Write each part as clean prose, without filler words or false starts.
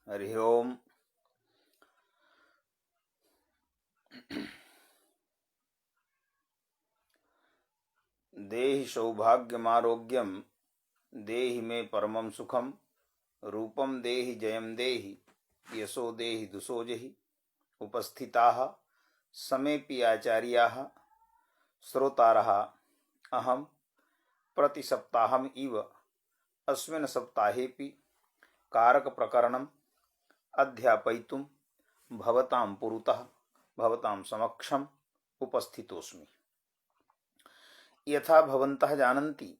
हरि ओम। देहि सौभाग्यमारोग्यम देहि मे परमं सुखम रूपम देहि जयम देहि यशो देहि दुसो जहि। उपस्थिताः समेपि आचार्याः श्रोतारः अहं प्रतिसप्ताहम् इव अस्मिन् सप्ताहेपि कारक प्रकरणम् अध्यापयितुं भवतां पुरतः भवतां समक्षम् उपस्थितोऽस्मि। यथा भवन्तः जानन्ति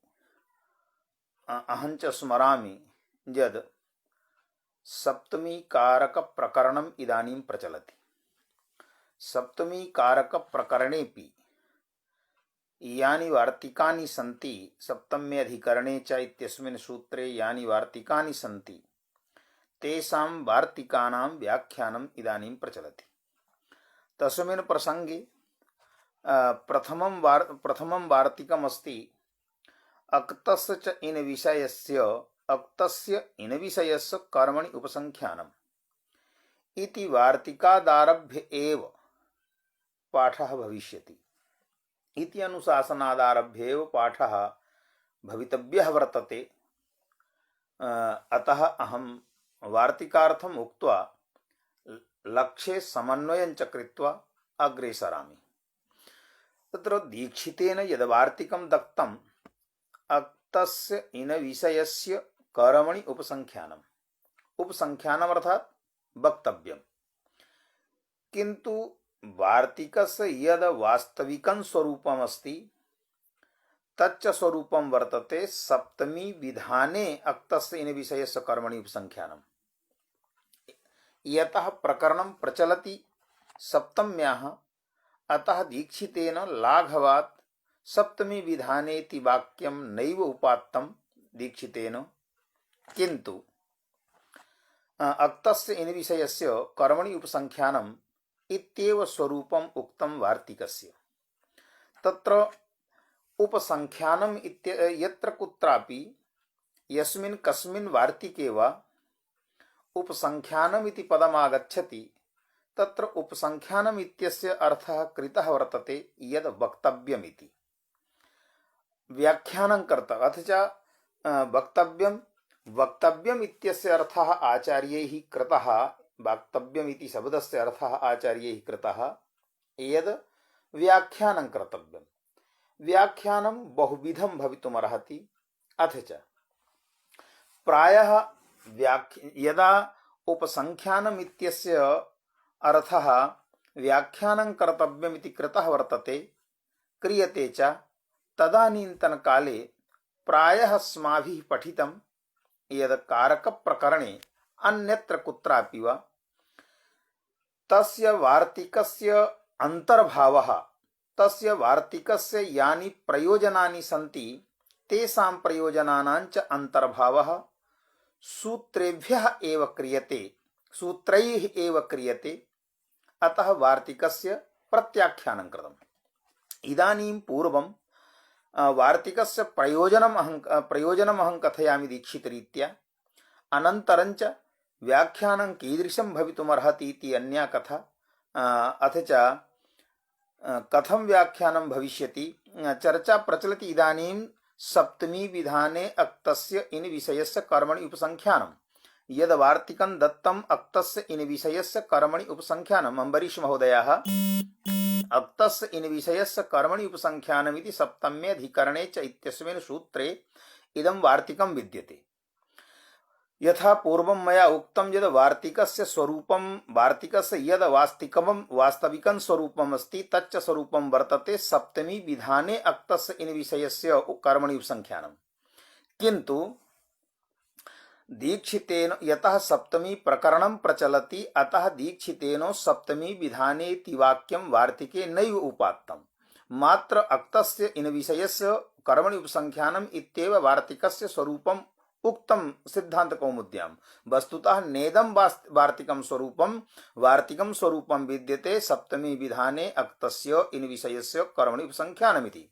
अहञ्च स्मरामि यद् सप्तमी कारक प्रकरणम् इदानीं प्रचलति। सप्तमी कारक प्रकरणेपि यानि वार्तिकानि सन्ति, सप्तम्यधिकरणे च इत्यस्मिन् सूत्रे यानि वार्तिकानि सन्ति तेषां वार्तिकानां व्याख्यानम् इदानीं प्रचलति। तस्मिन् प्रसङ्गे प्रथमं वार्तिकमस्ति अक्तस्य च इन विषयस्य कर्मणि उपसंख्यानम् इति वार्तिकादारभ्य एव पाठः भविष्यति। इति अनुशासनादारभ्य एव पाठः भवितव्यः वर्तते। अतः अहं वार्तिकार्थम् उक्त्वा लक्ष्ये समन्वयं च कृत्वा अग्रे सरामि। तत्र दीक्षितेन यद् वार्तिकं दत्तम् अक्तस्य इन विषयस्य कर्मणि उपसंख्यानम्। उपसंख्यानम् अर्थात् वक्तव्यम्। किन्तु वार्तिकस्य यद् वास्तविकं स्वरूपम् अस्ति तच्च स्वरूपं वर्तते सप्तमी विधाने अक्तस्य इन विषयस्य कर्मणि उपसंख्यानम्। यतः प्रकरणं प्रचलति सप्तम्याः, अतः दीक्षितेन लाघवात् सप्तमी विधानेति वाक्यं नैव उपात्तं दीक्षितेन, किन्तु अक्तस्य इन विषयस्य कर्मणि उपसंख्यानम् इत्येव स्वरूपम् उक्तं वार्तिकस्य। तत्र उपसंख्यानम् यत्र कुत्रापि यस्मिन् कस्मिन् वार्तिके वा उपसंख्यानम् इति पदमागच्छति तत्र उपसंख्यानम् इत्यस्य अर्थः कृतः वर्तते यद् वक्तव्यमिति। व्याख्यानं कर्ता अथ च वक्तव्यम् इत्यस्य अर्थः आचार्यैः कृतः। वक्तव्यम् इति शब्दस्य अर्थः आचार्यैः कृतः यद् व्याख्यानं कर्तव्यम्। व्याख्यानं बहुविधं भवितुमर्हति। अथ च प्रायः यदा उपसंख्यानम् इत्यस्य अर्थः व्याख्यानं कर्तव्यमिति कृतः वर्तते, क्रियते च, तदानीन्तनकाले प्रायः अस्माभिः पठितं यद् कारकप्रकरणे अन्यत्र कुत्रापि वा तस्य वार्तिकस्य अन्तर्भावः, तस्य वार्तिकस्य यानि प्रयोजनानि सन्ति तेषां प्रयोजनानां च अन्तर्भावः सूत्रेभ्यः एव क्रियते, सूत्रैः एव क्रियते। अतः वार्तिकस्य प्रत्याख्यानं कृतम्। इदानीं पूर्वं वार्तिकस्य प्रयोजनम् अहं कथयामि दीक्षितरीत्या। अनन्तरं च व्याख्यानं कीदृशं भवितुमर्हति इति अन्या कथा। अथ च कथं व्याख्यानं भविष्यति चर्चा प्रचलति। इदानीं सप्तमी विधाने अक्तस्य इन विषयस्य कर्मणि उपसंख्यानम् यद् वार्तिकं दत्तम् अक्तस्य इन विषयस्य कर्मणि उपसंख्यानम्। अम्बरीश महोदयः अक्तस्य इन विषयस्य कर्मणि उपसंख्यानमिति सप्तम्यधिकरणे च इत्यस्मिन् सूत्रे इदं वार्तिकं विद्यते। यथा पूर्वं मया उक्तं यद् वार्तिकस्य स्वरूपं, वार्तिकस्य यद् वास्तविकं स्वरूपम् अस्ति तच्च स्वरूपं वर्तते सप्तमी विधाने अक्तस्य इन विषयस्य कर्मणि उपसंख्यानम्। किन्तु दीक्षितेन यतः सप्तमी प्रकरणं प्रचलति अतः दीक्षितेन सप्तमी विधानेति वाक्यं वार्तिके नैव उपात्तं। मात्र अक्तस्य इन विषयस्य कर्मणि उपसंख्यानम् इत्येव वार्तिकस्य स्वरूपम् उक्तं सिद्धान्तकौमुद्यां। वस्तुतः नेदं वार्तिकं स्वरूपं विद्यते सप्तमी विधाने अक्तस्य इन विषयस्य कर्मणि उपसंख्यानमिति।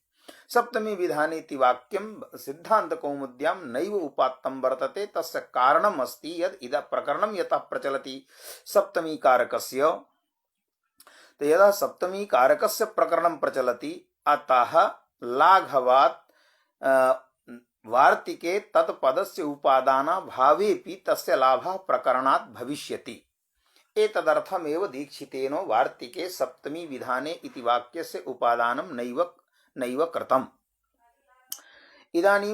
सप्तमी विधानेति वाक्यं सिद्धांत कौमुद्यां नैव उपात्तं वर्तते। तस्य कारणम् अस्ति यद् इदं प्रकरणं यतः प्रचलति सप्तमी कारकस्य, तो यदा सप्तमी कारकस्य प्रकरणं प्रचलति अतः लाघवात् वार्तिके तत्पदस्य उपादानाभावेपि तस्य लाभः प्रकरणात् भविष्यति। एतदर्थमेव दीक्षितेनो वार्तिके सप्तमी विधाने इति वाक्यस्य उपादानं नैव कृतम्। इदानीं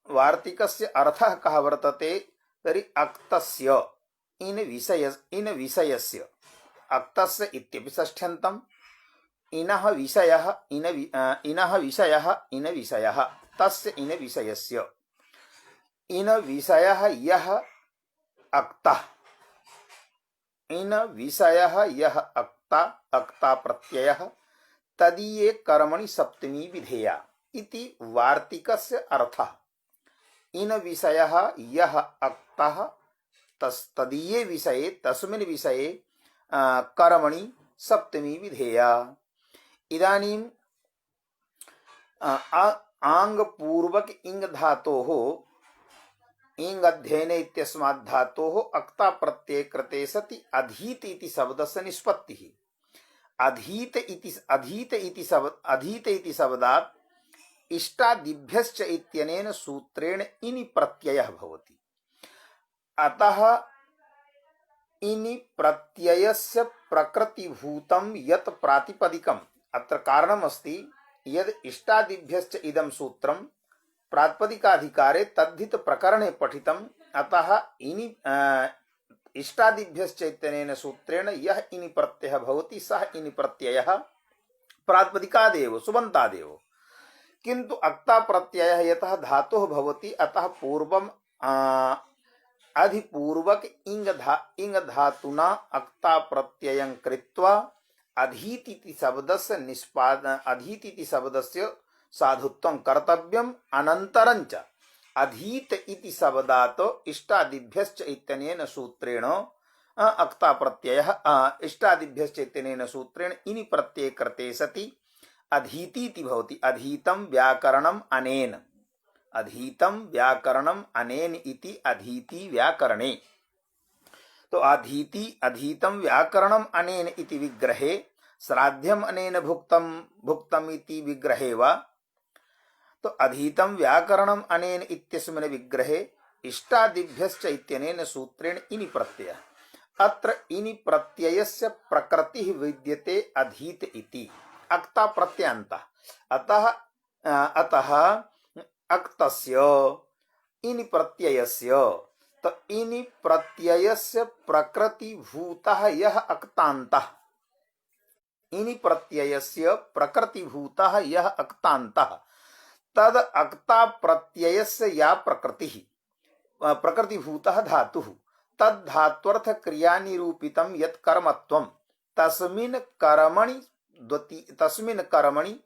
वार्तिकस्य अर्थः कः वर्तते तर्हि अक्तस्य इन विषयस्य अक्तस्य इत्यपि षष्ठ्यन्तम् इनः विषयः इन विषयः तस्य इन विषयस्य इन विषयः यः अक्तः इन विषयः यः अक्ता प्रत्ययः तदीये कर्मणि सप्तमी विधेया इति वार्तिकस्य अर्थः। इन विषयः यः अक्तः तदीये विषये तस्मिन् विषये कर्मणि सप्तमी विधेया। इदानीं आंगपूर्वक इंग धातोः इंग अध्ययने इत्यस्मात् धातोः अक्ता प्रत्यय कृते सति अधीत इति शब्दस्य निष्पत्तिः। अधीत इति शब्दात् इष्टादिभ्यश्च इत्यनेन सूत्रेण इनि प्रत्ययः भवति। अतः इनि प्रत्ययस्य प्रकृतिभूतं यत् प्रातिपदिकम् अत्र कारणमस्ति यद् इष्टादिभ्यश्च इदं सूत्रं प्रातिपदिकाधिकारे तद्धित प्रकरणे पठितम्। अतः इनि इष्टादिभ्यश्च इत्यनेन सूत्रेण यः इनि प्रत्ययः भवति सः इनि प्रत्ययः प्रातिपदिकादेव सुबन्तादेव। किन्तु अक्ता प्रत्ययः यतः धातुः भवति अतः पूर्वम् अधिपूर्वक इंग धातुना अक्ता प्रत्ययं कृत्वा अधीति शब्दस्य साधुत्वं कर्तव्यम्। अनन्तरञ्च अधीत इति शब्दात् इष्टादिभ्यश्च इत्यनेन सूत्रेण अक्ता प्रत्ययः इष्टादिभ्यश्च इत्यनेन सूत्रेण इनि प्रत्यये कृते सति अधीति इति भवति। अधीतं व्याकरणम् अनेन अधीतं व्याकरणम् अनेन इति अधीति व्याकरणे। तो अधीतं व्याकरणम् अनेन इति विग्रहे श्राद्धम् अनेन भुक्तम् इति विग्रहे वा। तो अधीतं व्याकरणम् अनेन इत्यस्मिन् विग्रहे इष्टादिभ्यश्च इत्यनेन सूत्रेण इनि प्रत्ययः। अत्र इनि प्रत्ययस्य प्रकृतिः विद्यते अधीत इति अक्ता प्रत्ययान्तः। अतः अक्तस्य इनि प्रत्ययस्य तो इनि प्रत्ययस्य प्रकृतिभूतः यः अक्तान्तः इनि प्रत्ययस्य प्रकृतिभूतः यः अक्तान्तः तद अक्ता प्रत्ययस्य या प्रकृतिभूतः धातुः तद्धात्वर्थ क्रियानिरूपितं यत् कर्मत्वं तस्मिन् कर्मणि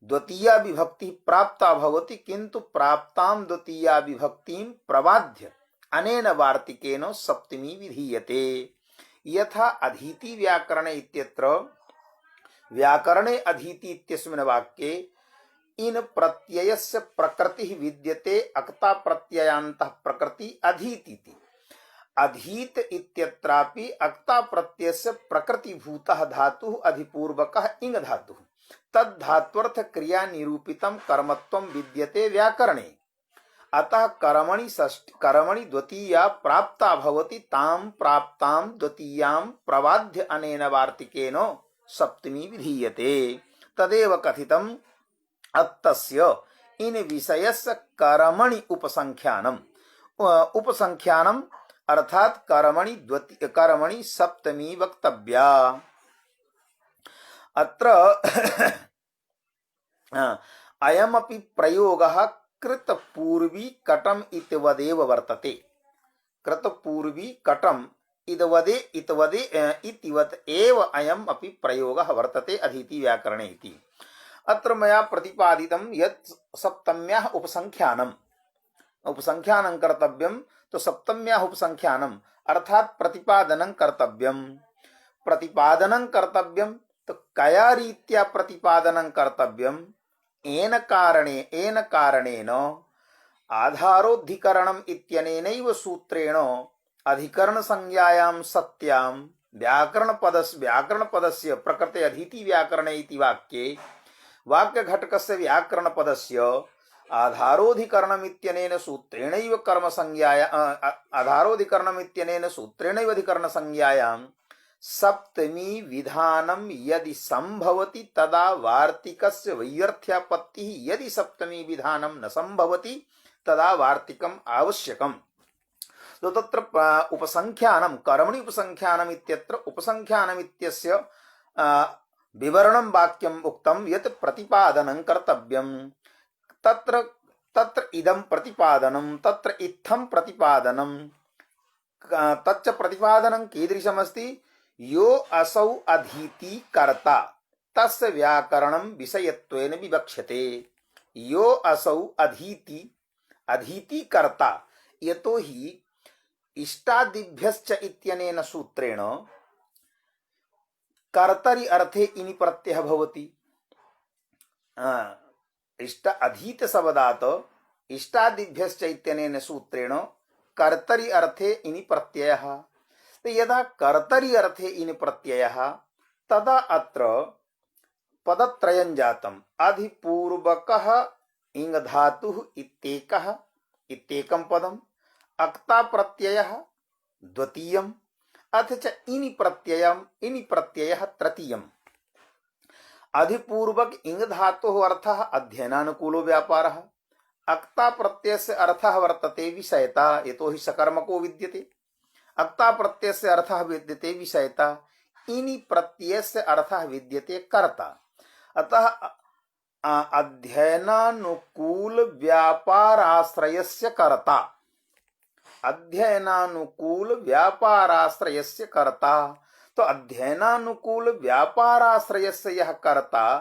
द्वितीया विभक्ति प्राप्ता भवति। किंतु प्राप्तां द्वितीया विभक्तिं प्रबाध्य अनेन वार्तिकेन सप्तमी विधीयते। यथा अधीति व्याकरणे इत्यत्र व्याकरणे अधीति इत्यस्मिन् वाक्ये इन प्रत्ययस्य प्रकृतिः विद्यते अक्ता प्रत्ययान्तः प्रकृति अधीति। अधीत इत्यत्रापि अक्ता प्रत्ययस्य प्रकृतिभूतः धातुः अधिपूर्वकः इंग धातुः तद्धात्वर्थ क्रिया निरूपितं कर्मत्वं विद्यते व्याकरणे। अतः कर्मणि द्वितीया प्राप्ता भवति तां प्राप्तां द्वितीयां प्रबाध्य अनेन वार्तिकेन सप्तमी विधीयते। तदेव कथितम् अत्तस्य इन विषयस्य कर्मणि उपसंख्यानम् अर्थात कर्मणि सप्तमी वक्तव्या। अत्र अयमपि प्रयोगः कृतपूर्वी कटम इतिवदेव वर्तते। कृतपूर्वी कटम इतिवत् एव अयम् अपि प्रयोगः वर्तते अधीति व्याकरणे इति। अत्र मया प्रतिपादितं यत् सप्तम्याः उपसंख्यानं कर्तव्यं। तो सप्तम्याः उपसंख्यानम् अर्थात प्रतिपादनं कर्तव्यं। तो कया रीत्या प्रतिपादनं कर्तव्यं एन कारणेन आधारोऽधिकरणम् इत्यनेनैव सूत्रेण अधिकरण संज्ञायां सत्यां व्याकरणपदस्य प्रकृते अधीति व्याकरणे इति वाक्ये वाक्यघटकस्य व्याकरणपदस्य आधारोऽधिकरणमित्यनेन सूत्रेणैव कर्म संज्ञाया आधारोऽधिकरणमित्यनेन सूत्रेणैव अधिकरण संज्ञायां सप्तमी विधानम यदि संभवति तदा वार्तिकस्य वैयर्थ्यापत्तिः यदि सप्तमी विधानम न संभवति तदा वार्तिकम आवश्यकम। तो तत्र उपसंख्यानं कर्मणि उपसंख्यानम् इत्यत्र उपसंख्यानम् इत्यस्य विवरणं वाक्यम् उक्तं यत् प्रतिपादनं कर्तव्यं तत्र इदं प्रतिपादनं तत्र इत्थं प्रतिपादनं तच्च प्रतिपादनं कीदृशमस्ति यो असौ अधीति कर्ता तस्य व्याकरणं विषयत्वेन विवक्ष्यते। यो असौ अधीति कर्ता यतो हि इष्टादिभ्यश्च इत्यनेन सूत्रेण कर्तरि अर्थे इनि प्रत्ययः भवति। इष्ट अधीत शब्दात् इष्टादिभ्यश्च इत्यनेन सूत्रेण कर्तरि अर्थे इनि प्रत्ययः। तो यदा कर्तरि अर्थे इनि प्रत्ययः तदा अत्र पदत्रयं जातम्। अधिपूर्वकः इंग धातुः इत्येकं पदम्, अक्ता प्रत्ययः द्वितीयम्, अथ च इनि प्रत्ययः तृतीयम्। अधिपूर्वक इंग धातुः अर्थः अध्ययनानुकूलो व्यापारः, अक्ता प्रत्ययस्य अर्थः वर्तते विषयता यतो हि सकर्मको विद्यते, अक्ता प्रत्ययस्य अर्थः विद्यते विषयता, इनि प्रत्ययस्य अर्थः विद्यते कर्ता। अतः अध्ययनानुकूल व्यापाराश्रयस्य कर्ता, अध्ययनानुकूल व्यापाराश्रयस्य कर्ता। तो अध्ययनानुकूल व्यापाराश्रयस्य यः कर्ता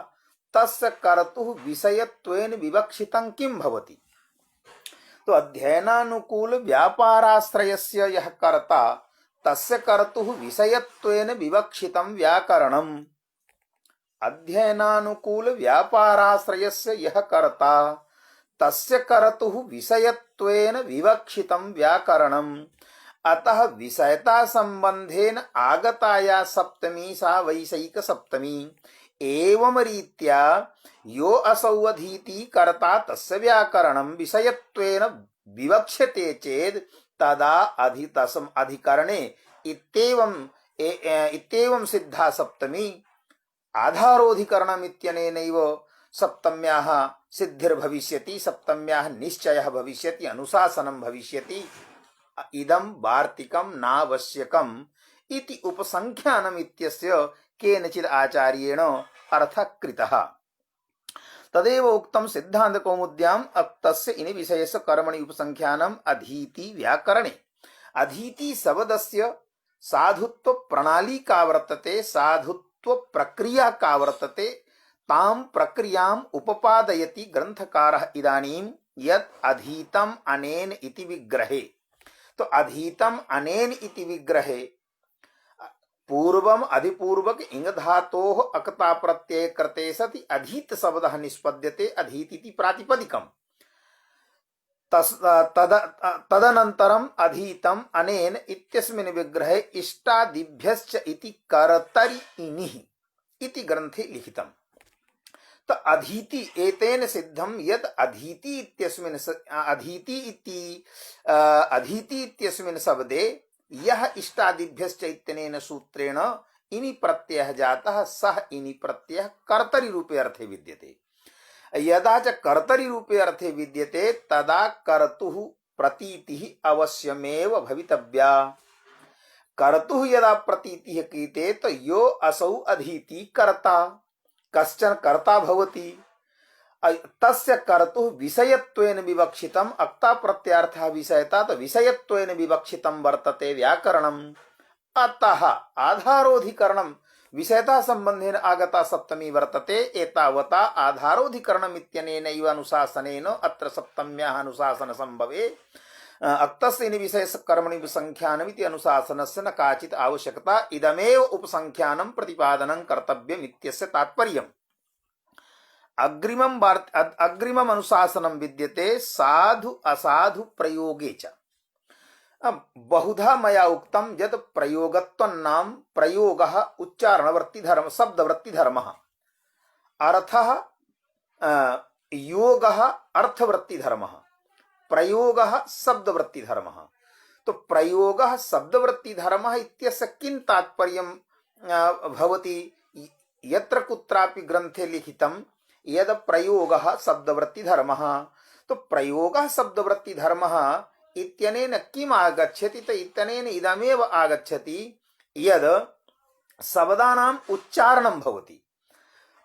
तस्य कर्तुः विषयत्वेन विवक्षितं किं भवति। तो अध्ययनानुकूल व्यापाराश्रयस्य यः कर्ता तस्य कर्तुः विषयत्वेन विवक्षितं व्याकरणम्। अध्ययनानुकूल व्यापाराश्रयस्य यः कर्ता तस्य कर्तुः विषयत्वेन विवक्षितं व्याकरणम्। अतः विषयता संबंधेन आगताया सप्तमी सा वैषयिक सप्तमी। एवं रीत्या यो असौ अधीति कर्ता तस्य व्याकरणं विषयत्वेन विवक्ष्यते चेद तदा अधितसम अधिकरणे इत्येवं सिद्धा सप्तमी। आधारोऽधिकरणम् इत्यनेनैव सप्तम्याः सिद्धिर्भविष्यति, सप्तम्याः निश्चयः भविष्यति, अनुशासनं भविष्यति। इदं वार्तिकं नावश्यकम् इति उपसंख्यानम् इत्यस्य केनचित् आचार्येण अर्थः कृतः। तदेव उक्तं सिद्धान्तकौमुद्याम् अक्तस्य इनि विषयस्य कर्मणि उपसंख्यानम् अधीति व्याकरणे। अधीति शब्दस्य साधुत्व प्रणाली का वर्तते, साधुत्व प्रक्रिया का वर्तते, तां प्रक्रियाम् उपपादयति ग्रंथकारः इदानीं यत् अधीतम् अनेन इति विग्रहे। तो अधीतम् अनेन इति विग्रहे पूर्वम अधिपूर्वक इंग धातोः अक्ता प्रत्यय कृते सति अधीत शब्दः निष्पद्यते, अधीत इति प्रातिपदिकम्। तदनन्तरम् अधीतम् अनेन इत्यस्मिन् विग्रहे इष्टादिभ्यश्च इति कर्तरि इनिः इति ग्रन्थे लिखितम्। तो अधीति एतेन सिद्धं यत् अधीति इत्यस्मिन् शब्दे यह इष्टादिभ्यश्च इत्यनेन सूत्रेण इनि प्रत्ययः जातः सः इनि प्रत्ययः कर्तरि रूपे अर्थे विद्यते। यदा च कर्तरि रूपे अर्थे विद्यते तदा कर्तुः प्रतीतिः अवश्यमेव भवितव्या। कर्तुः यदा प्रतीतिः क्रियते तो यो असौ अधीति कर्ता कश्चन कर्ता भवति। तस्य कर्तुः विषयत्वेन विवक्षितम्, अक्ता प्रत्यार्थः विषयता, तो विषयत्वेन विवक्षितं वर्तते व्याकरणम्। अतः आधारोऽधिकरणं विषयता संबंधेन आगता सप्तमी वर्तते। एतावता आधारोऽधिकरणम् इत्यनेनैव अनुशासनेन अत्र सप्तम्याः अनुशासन संभवे। अक्तस्य इति विषयस्य कर्मणि उपसंख्यानमिति अनुशासनस्य न काचित् आवश्यकता, इदमेव उपसंख्यानं प्रतिपादनं कर्तव्यम् इत्यस्य तात्पर्यम्। अग्रिमम अनुशासनम विद्यते साधु असाधु प्रयोगे च। अब बहुधा मया उक्तम यद प्रयोगत्वन्नाम प्रयोगः उच्चारणवृत्ति धर्म शब्दवृत्ति धर्मः, अर्थः योगः अर्थवृत्ति धर्मः, प्रयोगः शब्दवृत्ति धर्मः। तो प्रयोगः शब्दवृत्ति धर्मः इत्यस्य किं तात्पर्यं भवति? यत्र कुत्रापि ग्रन्थे लिखितं यद प्रयोगः शब्दवृत्ति धर्मः, तो प्रयोगः शब्दवृत्ति धर्मः इत्यनेन किम् आगच्छति? तो इत्यनेन इदमेव आगच्छति यद शब्दानाम् उच्चारणं भवति।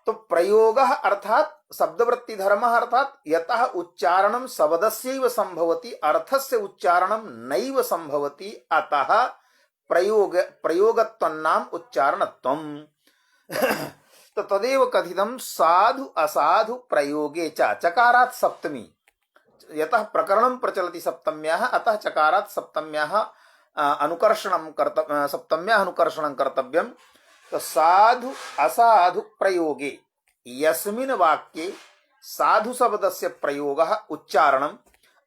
तो प्रयोगः अर्थात शब्दवृत्ति धर्मः अर्थात यतः उच्चारणं शब्दस्यैव संभवति, अर्थस्य उच्चारणं नैव संभवति, अतः प्रयोगत्वन्नाम उच्चारणत्वम्। तो तदेव कथितं साधु असाधु प्रयोगे च। चकारात् सप्तमी, यतः प्रकरणं प्रचलति सप्तम्याः, अतः चकारात् सप्तम्याः सप्तम्याः अनुकर्षणं कर्तव्यम्। तो साधु असाधु प्रयोगे, यस्मिन् वाक्ये साधु शब्दस्य प्रयोगः उच्चारणम्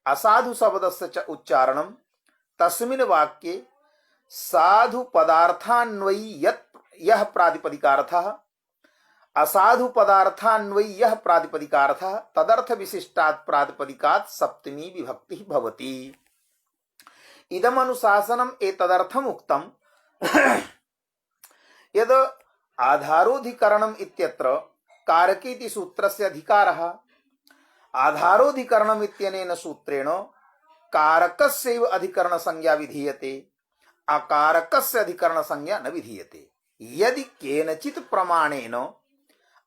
असाधु शब्दस्य च उच्चारणम्, तस्मिन् वाक्ये साधु पदार्थान्वयी यः प्रातिपदिकार्थः असाधु पदार्थान्वयी यः प्रातिपदिकार्थः तदर्थ विशिष्टात् प्रातिपदिकात् सप्तमी विभक्ति भवति। इदम् अनुशासनम् एतदर्थम् उक्तम् यद आधारोधिकरणम् इत्यत्र कारकेति सूत्रस्य अधिकारः, आधारोधिकरणम् इत्यनेन सूत्रेण कारकस्यैव अधिकरण संज्ञा विधीयते, अकारकस्य अधिकरण संज्ञा न विधीयते। यदि केनचित् प्रमाणेन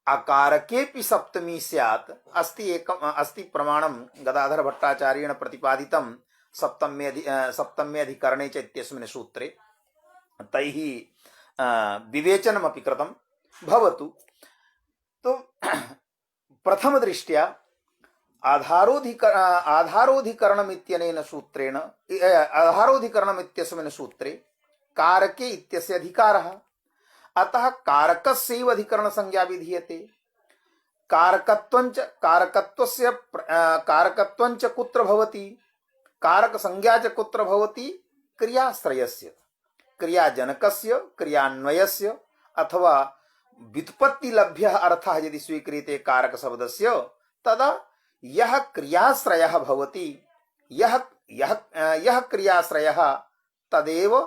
अकारकेपि सप्तमी स्यात्, अस्ति प्रमाणं गदाधर भट्टाचार्येण प्रतिपादितं सप्तम्यधिकरणे च इत्यस्मिन् सूत्रे, तैः विवेचनमपि कृतं भवतु। तो प्रथमदृष्ट्या आधारोधिकरणमित्यनेन सूत्रेण आधारोधिकरणमित्यस्मिन् सूत्रे कारके इत्यस्य अधिकारः, अतः कारकस्यैव अधिकरण संज्ञा विधीयते। कारकत्वञ्च कुत्र भवति? कारक संज्ञा च कुत्र भवति? क्रियाश्रयस्य, क्रियाजनकस्य, क्रियान्वयस्य अथवा व्युत्पत्तिलभ्यः अर्थः यदि स्वीक्रियते कारक शब्दस्य, तदा यः क्रियाश्रयः भवति, यः क्रियाश्रयः तदेव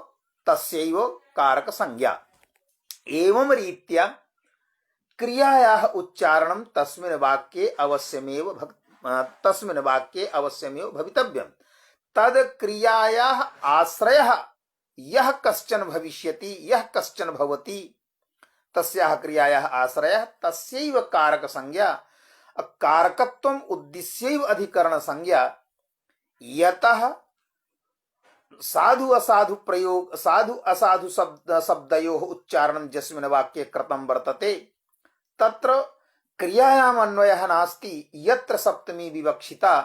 तस्यैव कारक संज्ञा। एवं रीत्या क्रियायाः उच्चारणं तस्मिन् वाक्ये अवश्यमेव भवितव्यम्। तद् क्रियायाः आश्रयः यः कश्चन भविष्यति, यः कश्चन भवति, तस्याः क्रियायाः आश्रयः तस्यैव कारक संज्ञा। कारकत्वम् उद्दिश्यैव अधिकरण संज्ञा। यतः साधु असाधु प्रयोग साधु असाधु शब्दयोः उच्चारणं यस्मिन् वाक्ये कृतं वर्तते, तत्र क्रियायाम् अन्वयः नास्ति यत्र सप्तमी विवक्षिता,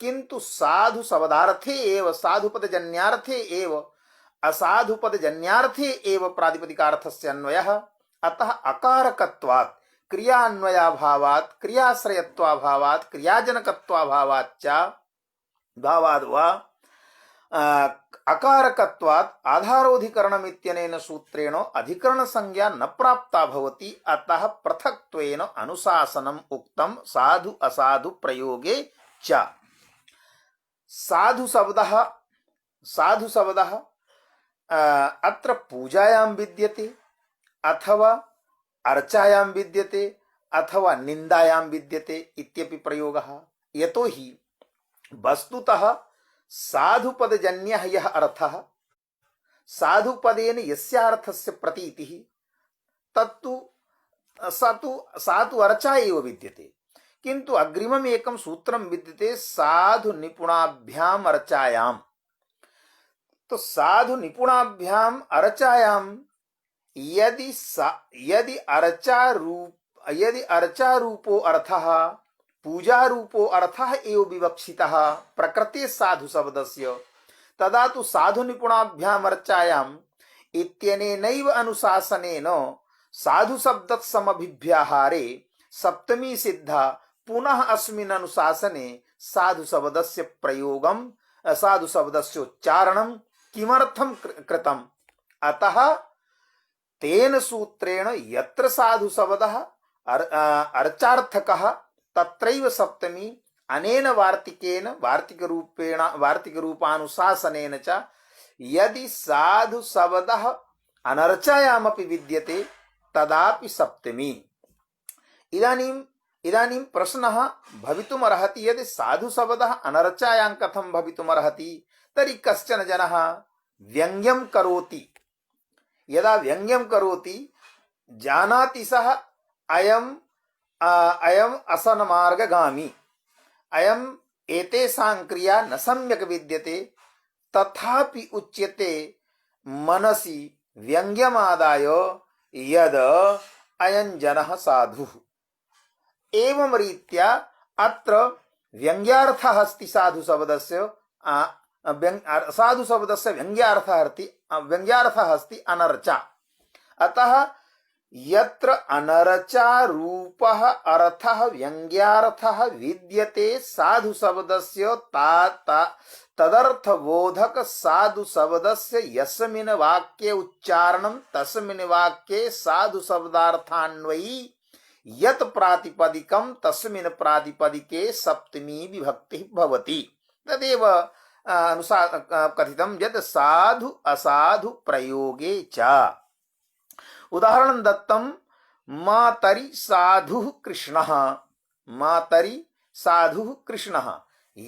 किन्तु साधु शब्दार्थे एव, साधुपदजन्यार्थे एव, असाधुपदजन्यार्थे एव प्रातिपदिकार्थस्य अन्वयः। अतः अकारकत्वात्, क्रियान्वयाभावात्, क्रियाश्रयत्वाभावात्, क्रियाजनकत्वाभावाच्च भावाद्वा अकारकत्वात् आधारोधिकरणमित्यनेन सूत्रेण अधिकरण संज्ञा न प्राप्ता भवति। अतः पृथक्त्वेन अनुशासनम् उक्तं साधु असाधु प्रयोगे च। साधु शब्दः अत्र पूजायां विद्यते, अथवा अर्चायां विद्यते, अथवा निंदायां विद्यते इत्यपि प्रयोगः। यतोहि वस्तुतः साधुपदजन्यः यः अर्थः, साधुपदेन यस्य अर्थस्य प्रतीतिः, सा तु अर्चा एव विद्यते। किन्तु अग्रिमम् एकं सूत्रं विद्यते साधु निपुणाभ्याम् अर्चायाम्। तो साधु निपुणाभ्याम् अर्चायाम् यदि अर्चारूपो अर्थः, पूजारूपो अर्थः एव विवक्षितः प्रकृते साधु शब्दस्य, तदा तु साधु निपुणाभ्याम् अर्चायाम् इत्यनेनैव अनुशासनेन साधु शब्दसमभिव्याहारे सप्तमी सिद्धा पुनः अस्मिन् अनुशासने साधु शब्दस्य प्रयोगम साधु शब्दस्य उच्चारणम किमर्थम कृतम अतः तेन सूत्रेण यत्र साधु शब्दः अर्चार्थकः तत्रैव सप्तमी अनेन वार्तिकेन वार्तिकरूपानुशासनेन च यदि साधु शब्दः अनर्चायामपि विद्यते तदापि सप्तमी। इदानीं प्रश्नः भवितुमर्हति यदि साधु शब्दः अनर्चायां कथं भवितुमर्हति तर्हि कश्चन जनः व्यङ्ग्यं करोति। यदा व्यङ्ग्यं करोति जानाति सः अयम् असन्मार्गगामी, अयम् एतेषां क्रिया न सम्यक् विद्यते, तथापि उच्यते मनसि व्यङ्ग्यमादाय यद अयं जनः साधुः। एवं रीत्या अत्र व्यङ्ग्यार्थः अस्ति साधु शब्दस्य व्यङ्ग्यार्थः अस्ति अनर्चा। अतः यत्र अनर्चा रूपः अर्थः व्यङ्ग्यार्थः विद्यते साधु शब्दस्य तदर्थबोधक साधु शब्दस्य यस्मिन् वाक्ये उच्चारणं तस्मिन् वाक्ये साधु शब्दार्थान्वयी यत् प्रातिपदिकं तस्मिन् प्रातिपदिके सप्तमी विभक्तिः भवति। तदेव कथितं यत् साधु असाधु प्रयोगे च। उदाहरणं दत्तं मातरि साधुः कृष्णः, मातरि साधुः कृष्णः।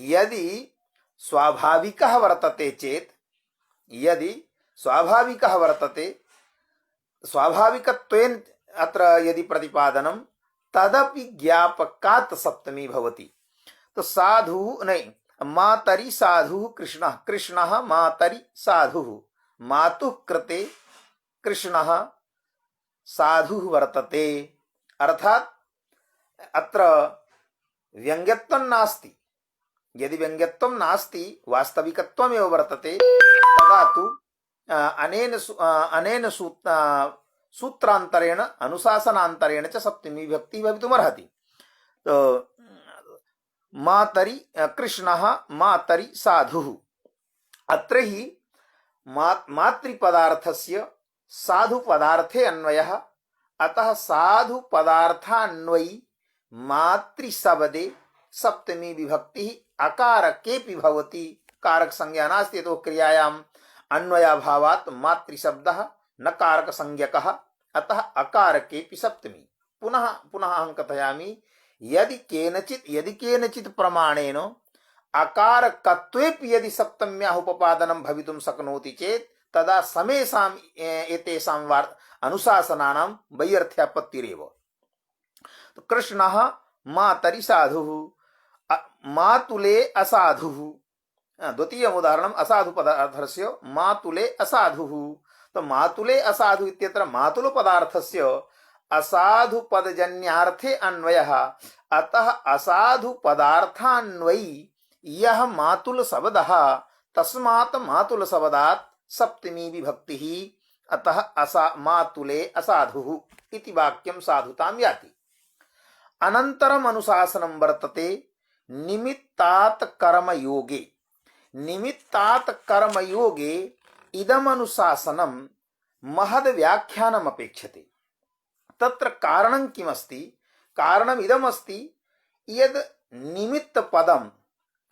यदि स्वाभाविकः वर्तते चेत्, यदि स्वाभाविकः वर्तते, स्वाभाविकत्वेन अत्र यदि प्रतिपादनं तदपि ज्ञापकात् सप्तमी भवति। तो साधुः नहीं, मातरि साधुः कृष्णः, कृष्णः मातरि साधुः, मातुः कृते कृष्णः साधुः वर्तते। अर्थात अत्र व्यङ्ग्यत्वं नास्ति। यदि व्यङ्ग्यत्वं नास्ति वास्तविकत्वमेव वर्तते तदा तु अनेन सूत्रान्तरेण अनुशासनान्तरेण च सप्तमी विभक्तिः भवितुमर्हति। तो मातरि कृष्णः मातरि साधुः, अत्र हि मातृपदार्थस्य साधुपदार्थे अन्वयः। अतः साधुपदार्थान्वयी मातृशब्दे सप्तमी विभक्तिः अकारकेऽपि भवति। कारक संज्ञा नास्ति, तो क्रियायाम् अन्वयाभावात् मातृशब्दः न कारक संज्ञकः, अतः अकारकेऽपि सप्तमी। पुनः अहं कथयामि, यदि केनचित् प्रमाणेन अकारकत्वेऽपि यदि सप्तम्याः उपपादनं भवितुं शक्नोति चेत् तदा समेषाम् एतेषां अनुशासनानां वैयर्थ्यापत्तिरेव। तो कृष्णः मातरि साधुः, मातुले असाधुः। द्वितीयम् उदाहरणम् असाधु पदार्थस्य मातुले असाधुः। तो मातुले असाधु इत्यत्र मातुल पदार्थस्य असाधु पदजन्यार्थे अन्वयः। अतः असाधु पदार्थान्वयी यः मातुल शब्दः तस्मात् मातुल शब्दात् सप्तमी विभक्तिः। अतः मातुले असाधुः इति वाक्यं साधुतां याति। अनन्तरम् अनुशासनं वर्तते निमित्तात् कर्मयोगे। निमित्तात् कर्मयोगे इदम् अनुशासनं महद् व्याख्यानम् अपेक्षते। तत्र कारणं किमस्ति? कारणम् इदमस्ति यद् निमित्तपदं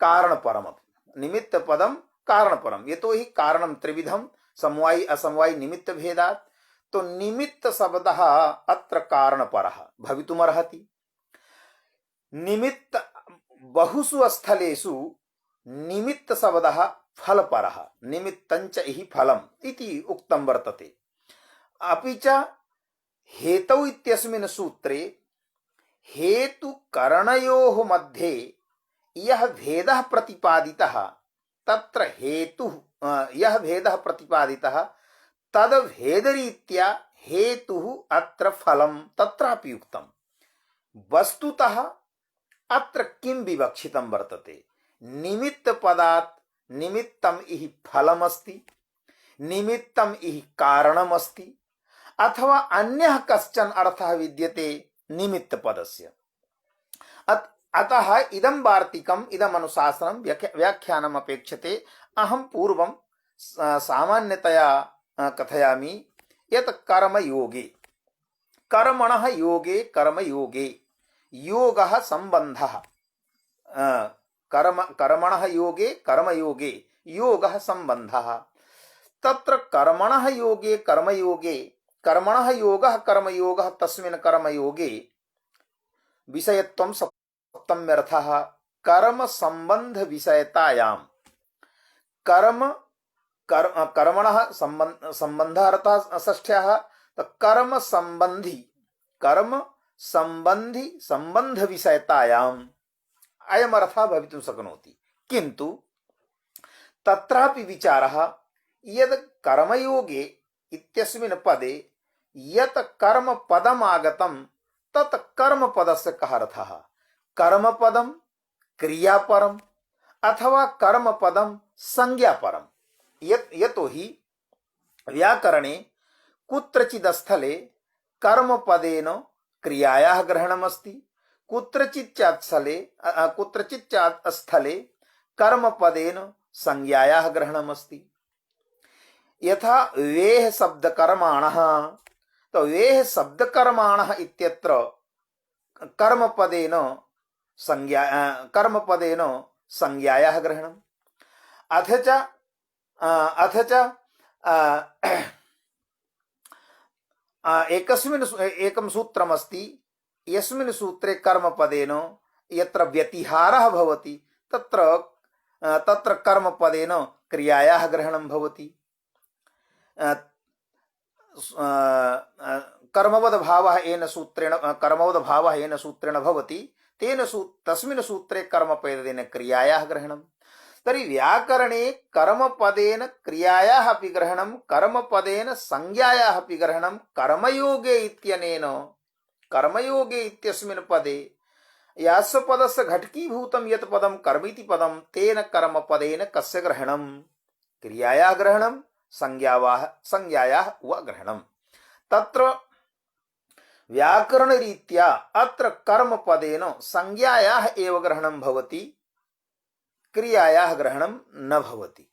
कारणपरम्। निमित्तपदं कारणपरम्, यतोहि कारणं त्रिविधं, समवायि असमवायि निमित्त भेदात्। तो निमित्त शब्दः अत्र कारणपरः भवितुमर्हति। निमित्त बहुषु स्थलेषु निमित्त शब्दः फलपरः, निमित्तञ्च इहि फलम् इति उक्तं वर्तते। अपि च हेतौ इत्यस्मिन् सूत्रे हेतुकरणयोः मध्ये यः भेदः प्रतिपादितः, तत्र हेतुः यः भेदः प्रतिपादितः तद् भेदरीत्या हेतुः अत्र फलं तत्रापि उक्तम्। वस्तुतः अत्र किं विवक्षितं वर्तते? निमित्तपदात् निमित्तम् इहि फलमस्ति, निमित्तम् इहि कारणमस्ति, अथवा अन्यः कश्चन अर्थः विद्यते निमित्त पदस्य। अतः इदं वार्तिकम् इदम् अनुशासनं व्याख्यानम् अपेक्षते। अहं पूर्वं सामान्यतया कथयामि यत् कर्मयोगे, कर्मणः योगे कर्मयोगे योगः सम्बन्धः, कर्मणः योगे कर्मयोगे योगः सम्बन्धः। तत्र कर्मणः योगे कर्मयोगे, कर्मणः योगः कर्मयोगः, तस्मिन् कर्मयोगे विषयत्वं सप्तम्यर्थः कर्म संबंध विषयतायां। कर्मणः संबंध अर्थः षष्ठ्यः, कर्म संबंधी संबंध विषयतायाम् अयम् अर्थः भवितुं शक्नोति। किन्तु तत्रापि विचारः यद् कर्मयोगे इत्यस्मिन् पदे यत् कर्मपदम् आगतं तत् कर्मपदस्य कः अर्थः? कर्मपदं क्रियापरम् अथवा कर्मपदं संज्ञापरम्? यतोहि व्याकरणे कुत्रचित् स्थले कर्मपदेन क्रियायाः ग्रहणमस्ति, कुत्रचित् स्थले कर्मपदेन संज्ञायाः ग्रहणमस्ति। यथा वेह शब्दकर्माणः, तो वेह शब्दकर्माणः इत्यत्र कर्मपदेन संज्ञायाः ग्रहणम्। अथ च एकं सूत्रमस्ति, यस्मिन् सूत्रे कर्मपदेन यत्र व्यतिहारः भवति तत्र कर्मपदेन क्रियायाः ग्रहणं भवति। कर्मवद्भावः येन सूत्रेण भवति तस्मिन् सूत्रे कर्मपदेन क्रियायाः ग्रहणम्। तर्हि व्याकरणे कर्मपदेन क्रियायाः अपि ग्रहणं, कर्मपदेन संज्ञायाः अपि ग्रहणं। कर्मयोगे इत्यस्मिन् पदे यास्य पदस्य घटकीभूतं यत् पदं कर्मीति पदं तेन कर्मपदेन कस्य ग्रहणं? क्रियायाः ग्रहणं, संज्ञायाः वा ग्रहणं। तत्र व्याकरणरीत्या अत्र कर्मपदेन संज्ञायाः एव ग्रहणं भवति, क्रियायाः ग्रहणं न भवति।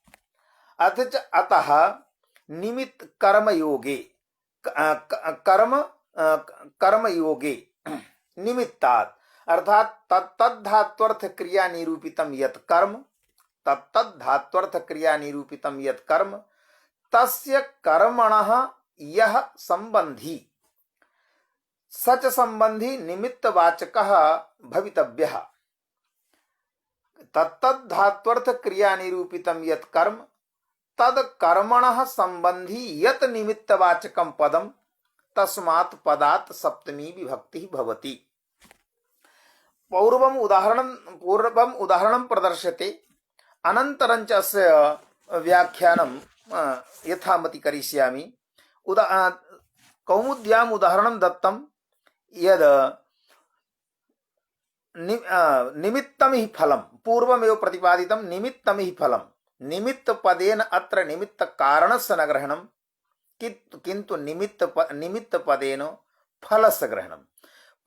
अतः निमित्त कर्मयोगे कर्मयोगे निमित्तात् अर्थात तद्धात्वर्थ क्रिया निरूपितं यत् कर्म, तद्धात्वर्थ क्रिया निरूपितं यत् कर्म, तस्य कर्मणः यः संबंधी सच संबंधी निमित्तवाचकः भवितव्यः। तद्धात्वर्थ क्रिया निरूपितं यत् कर्म, तद कर्मणः संबंधी यत् निमित्तवाचकं पदं, तस्मात् पदात् सप्तमी विभक्ति भवति। पूर्वम् उदाहरणं प्रदर्श्यते, अनन्तरं च अस्य व्याख्यानं यथामति करिष्यामि। कौमुद्याम् उदाहरणं दत्तं यद् निमित्तं हि फलं, पूर्वमेव प्रतिपादितं निमित्तं हि फलं। निमित्तपदेन अत्र निमित्तकारणस्य न ग्रहणं, किन्तु निमित्तपदेन फलस्य ग्रहणं।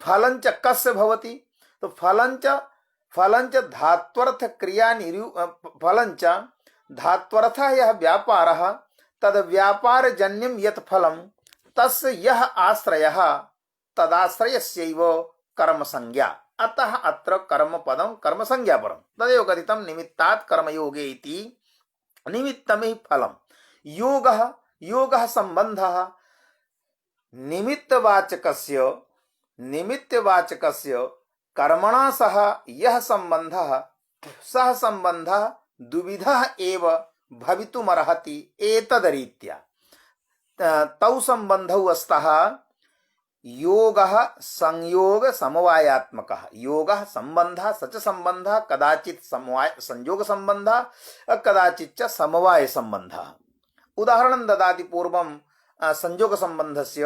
फलञ्च कस्य भवति? तो फलञ्च धात्वर्थ क्रिया फलञ्च धात्वर्थः यः व्यापारः, तद् व्यापारजन्यं यत् फलं, तस्य यः आश्रयः, तदाश्रयस्यैव कर्मसंज्ञा। अतः अत्र कर्मपदं कर्मसंज्ञापरं, तदेव कथितं निमित्तात् कर्मयोगे इति। निमित्तं हि फलं, योगः संबंधः। निमित्तवाचकस्य कर्मणा सह यः संबंधः, सः संबंधः द्विविधः एव भवितुमर्हति। एतदरीत्या तौ संबंधौ स्तः योगः संयोग समवायात्मकः। योगः संबंधः सच संबंधः, कदाचित् संयोग संबंधः, कदाचित् च समवाय संबंधः। उदाहरणं ददाति पूर्वं संयोग संबंधस्य,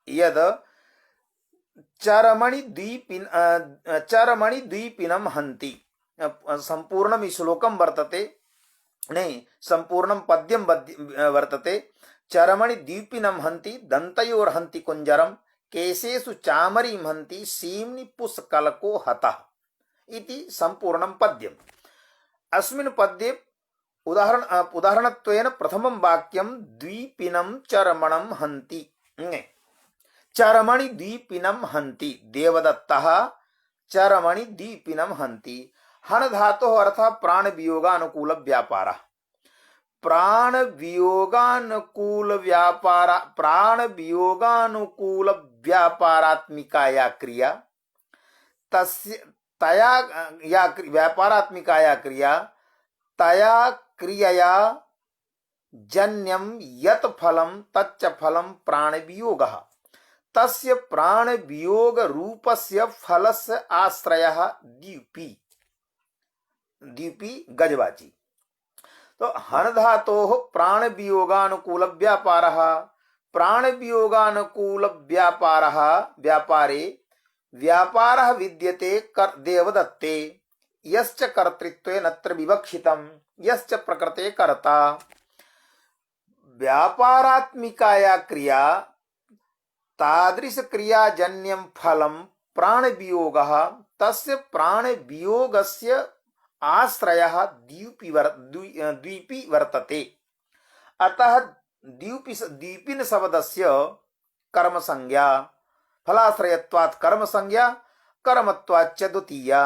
यद् चरमणि द्वीपिनं हन्ति। संपूर्णं श्लोकं वर्तते, नहीं, संपूर्णं पद्यं वर्तते। चरमणि द्वीपिनं हन्ति, दन्तयोर्हन्ति कुञ्जरं, केशेषु चामरीं हन्ति सीम्नि पुष्कलको हतः इति सम्पूर्णं पद्यम्। अस्मिन् पद्ये उदाहरणत्वेन प्रथमं वाक्यं द्विपिनं चर्मणं हन्ति। चर्मणि द्विपिनं हन्ति, देवदत्तः चर्मणि द्विपिनं हन्ति। हन धातोः अर्थः प्राणवियोगानुकूल व्यापारः। प्राणवियोगानुकूल व्यापारात्मिका या क्रिया, तस्य तया या व्यापारात्मिका या क्रिया, तया क्रियया जन्यं यत् फलं तच्च फलं प्राणवियोगः। तस्य प्राणवियोग रूपस्य फलस्य आश्रयः द्युपि। द्युपि गजवाची। तो हन धातोः प्राणवियोगानुकूल व्यापारः। प्राणवियोगानुकूल व्यापारः व्यापारे व्यापारः विद्यते देवदत्ते, यश्च कर्तृत्वेन अत्र विवक्षितम्, यश्च प्रकृते कर्ता। व्यापारात्मिकाया क्रिया तादृश क्रियाजन्यं फलं प्राणवियोगः, तस्य प्राणवियोगस्य आश्रयः द्वीपी वर्तते। अतः द्वीपिन शब्दस्य कर्म संज्ञा, फलाश्रयत्वात् कर्म संज्ञा, कर्मत्वाच्च द्वितीया।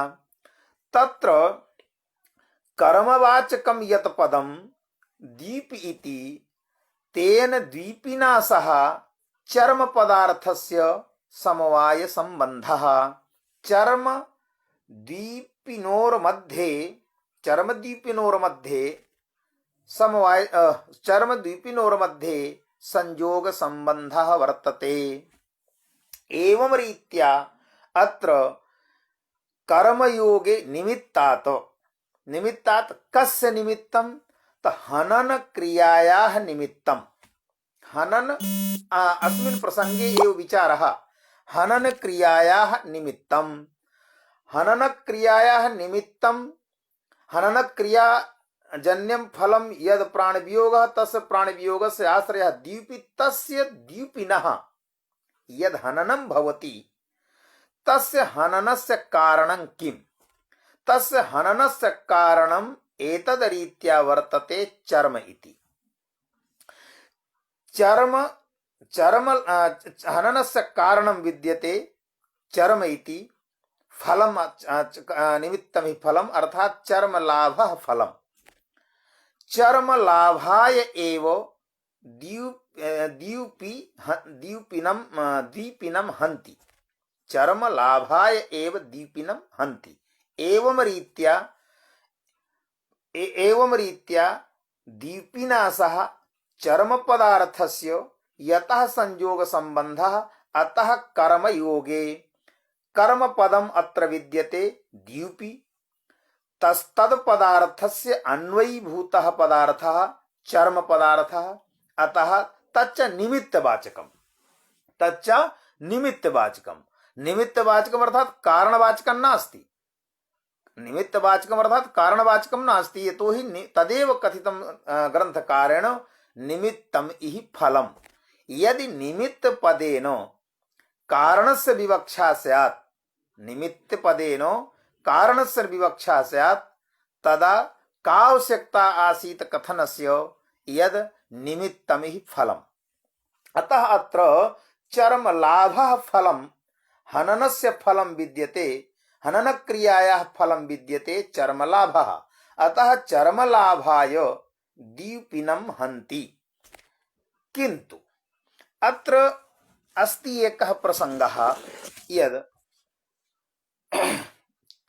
तत्र कर्मवाचकं यत् पदं द्वीप इति, तेन द्वीपिना सह चर्म पदार्थस्य समवाय संबंधः। चर्म द्वीपिनोर्मध्ये चर्मद्वीपिनोर्मध्ये संयोग संबंधः वर्तते। एवं रीत्या अत्र कर्मयोगे निमित्तात् कस्य निमित्तं, तो हनन क्रियायाः निमित्तं। हनन अस्मिन् प्रसंगे एव विचारः हनन क्रियायाः निमित्तं। हनन क्रियायाः निमित्तं, हनन क्रिया जन्यं फलं यद प्राणवियोगः, तस्य प्राणवियोगस्य आश्रयः द्वीपि। तस्य द्वीपिनः यद हननं भवति, तस्य हननस्य कारणं किम्? तस्य हननस्य कारणम् एतदरीत्या वर्तते चर्म इति। हननस्य कारणं विद्यते चर्म इति। फलम निमित्तं हि फलम्, अर्थात् चर्मलाभः फलम्। चर्मलाभाय एव द्वीपिनं हन्ति। चर्मलाभाय एव द्वीपिनं हन्ति। एवं रीत्या द्वीपिना सह चर्म पदार्थस्य यतः संयोग संबंधः, अतः कर्मयोगे कर्म पदम अत्र विद्यते द्यूपि। तस्तद पदार्थस्य अन्वयीभूतः पदार्थः चर्म पदार्थः, अतः तच्च निमित्तवाचकम्। तच्च निमित्तवाचकम्। निमित्तवाचकम् अर्थात् कारणवाचकं नास्ति। निमित्तवाचकम् अर्थात् कारणवाचकं नास्ति। यतोहि तदेव कथितं ग्रंथकारेण निमित्तम् इहि फलम्। यदि निमित्त पदेन कारणस्य विवक्षा स्यात्, निमित्त पदेन कारणस्य विवक्षा स्यात्, तदा का आवश्यकता आसीत् कथनस्य, यद निमित्तमिहि फलम्। अतः अत्र चर्मलाभः फलम्, हननस्य फलं विद्यते, हनन क्रियायाः फलं विद्यते चर्मलाभः। अतः चर्मलाभाय द्वीपिनं हन्ति। किन्तु अत्र अस्ति एकः प्रसंगः, यद्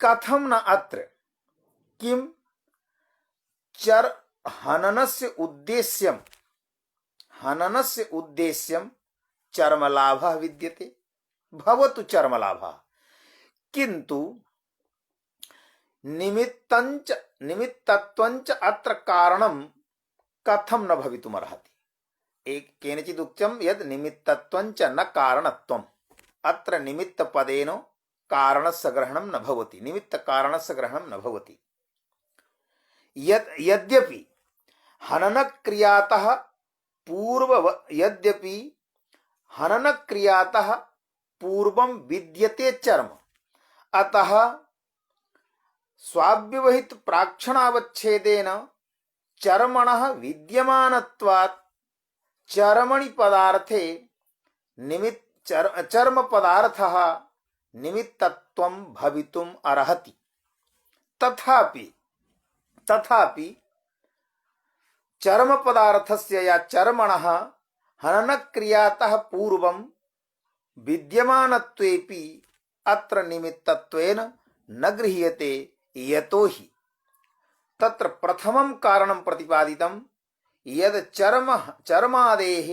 कथं न अत्र किं हननस्य उद्देश्यं चर्मलाभः विद्यते, भवतु चर्मलाभः, किन्तु निमित्तत्वञ्च अत्र कारणं कथं न भवितुमर्हति। केनचित् उक्तं यद् निमित्तत्वञ्च न कारणत्वम्। अत्र निमित्तपदेन कारणस्य ग्रहणं न भवति, निमित्तकारणस्य ग्रहणं न भवति। यद्यपि हननक्रियातः पूर्वं विद्यते चर्म, अतः स्वाव्यवहित प्राक्षणावच्छेदेन चर्मणः विद्यमानत्वात् चर्मणि पदार्थे चर्म पदार्थः निमित्तत्वं भवितुम् अर्हति। तथापि चर्म पदार्थस्य या चर्मणः हननक्रियातः पूर्वं विद्यमानत्वेपि अत्र निमित्तत्वेन न गृह्यते, यतोहि तत्र प्रथमं कारणं प्रतिपादितं यद् चर्मादेः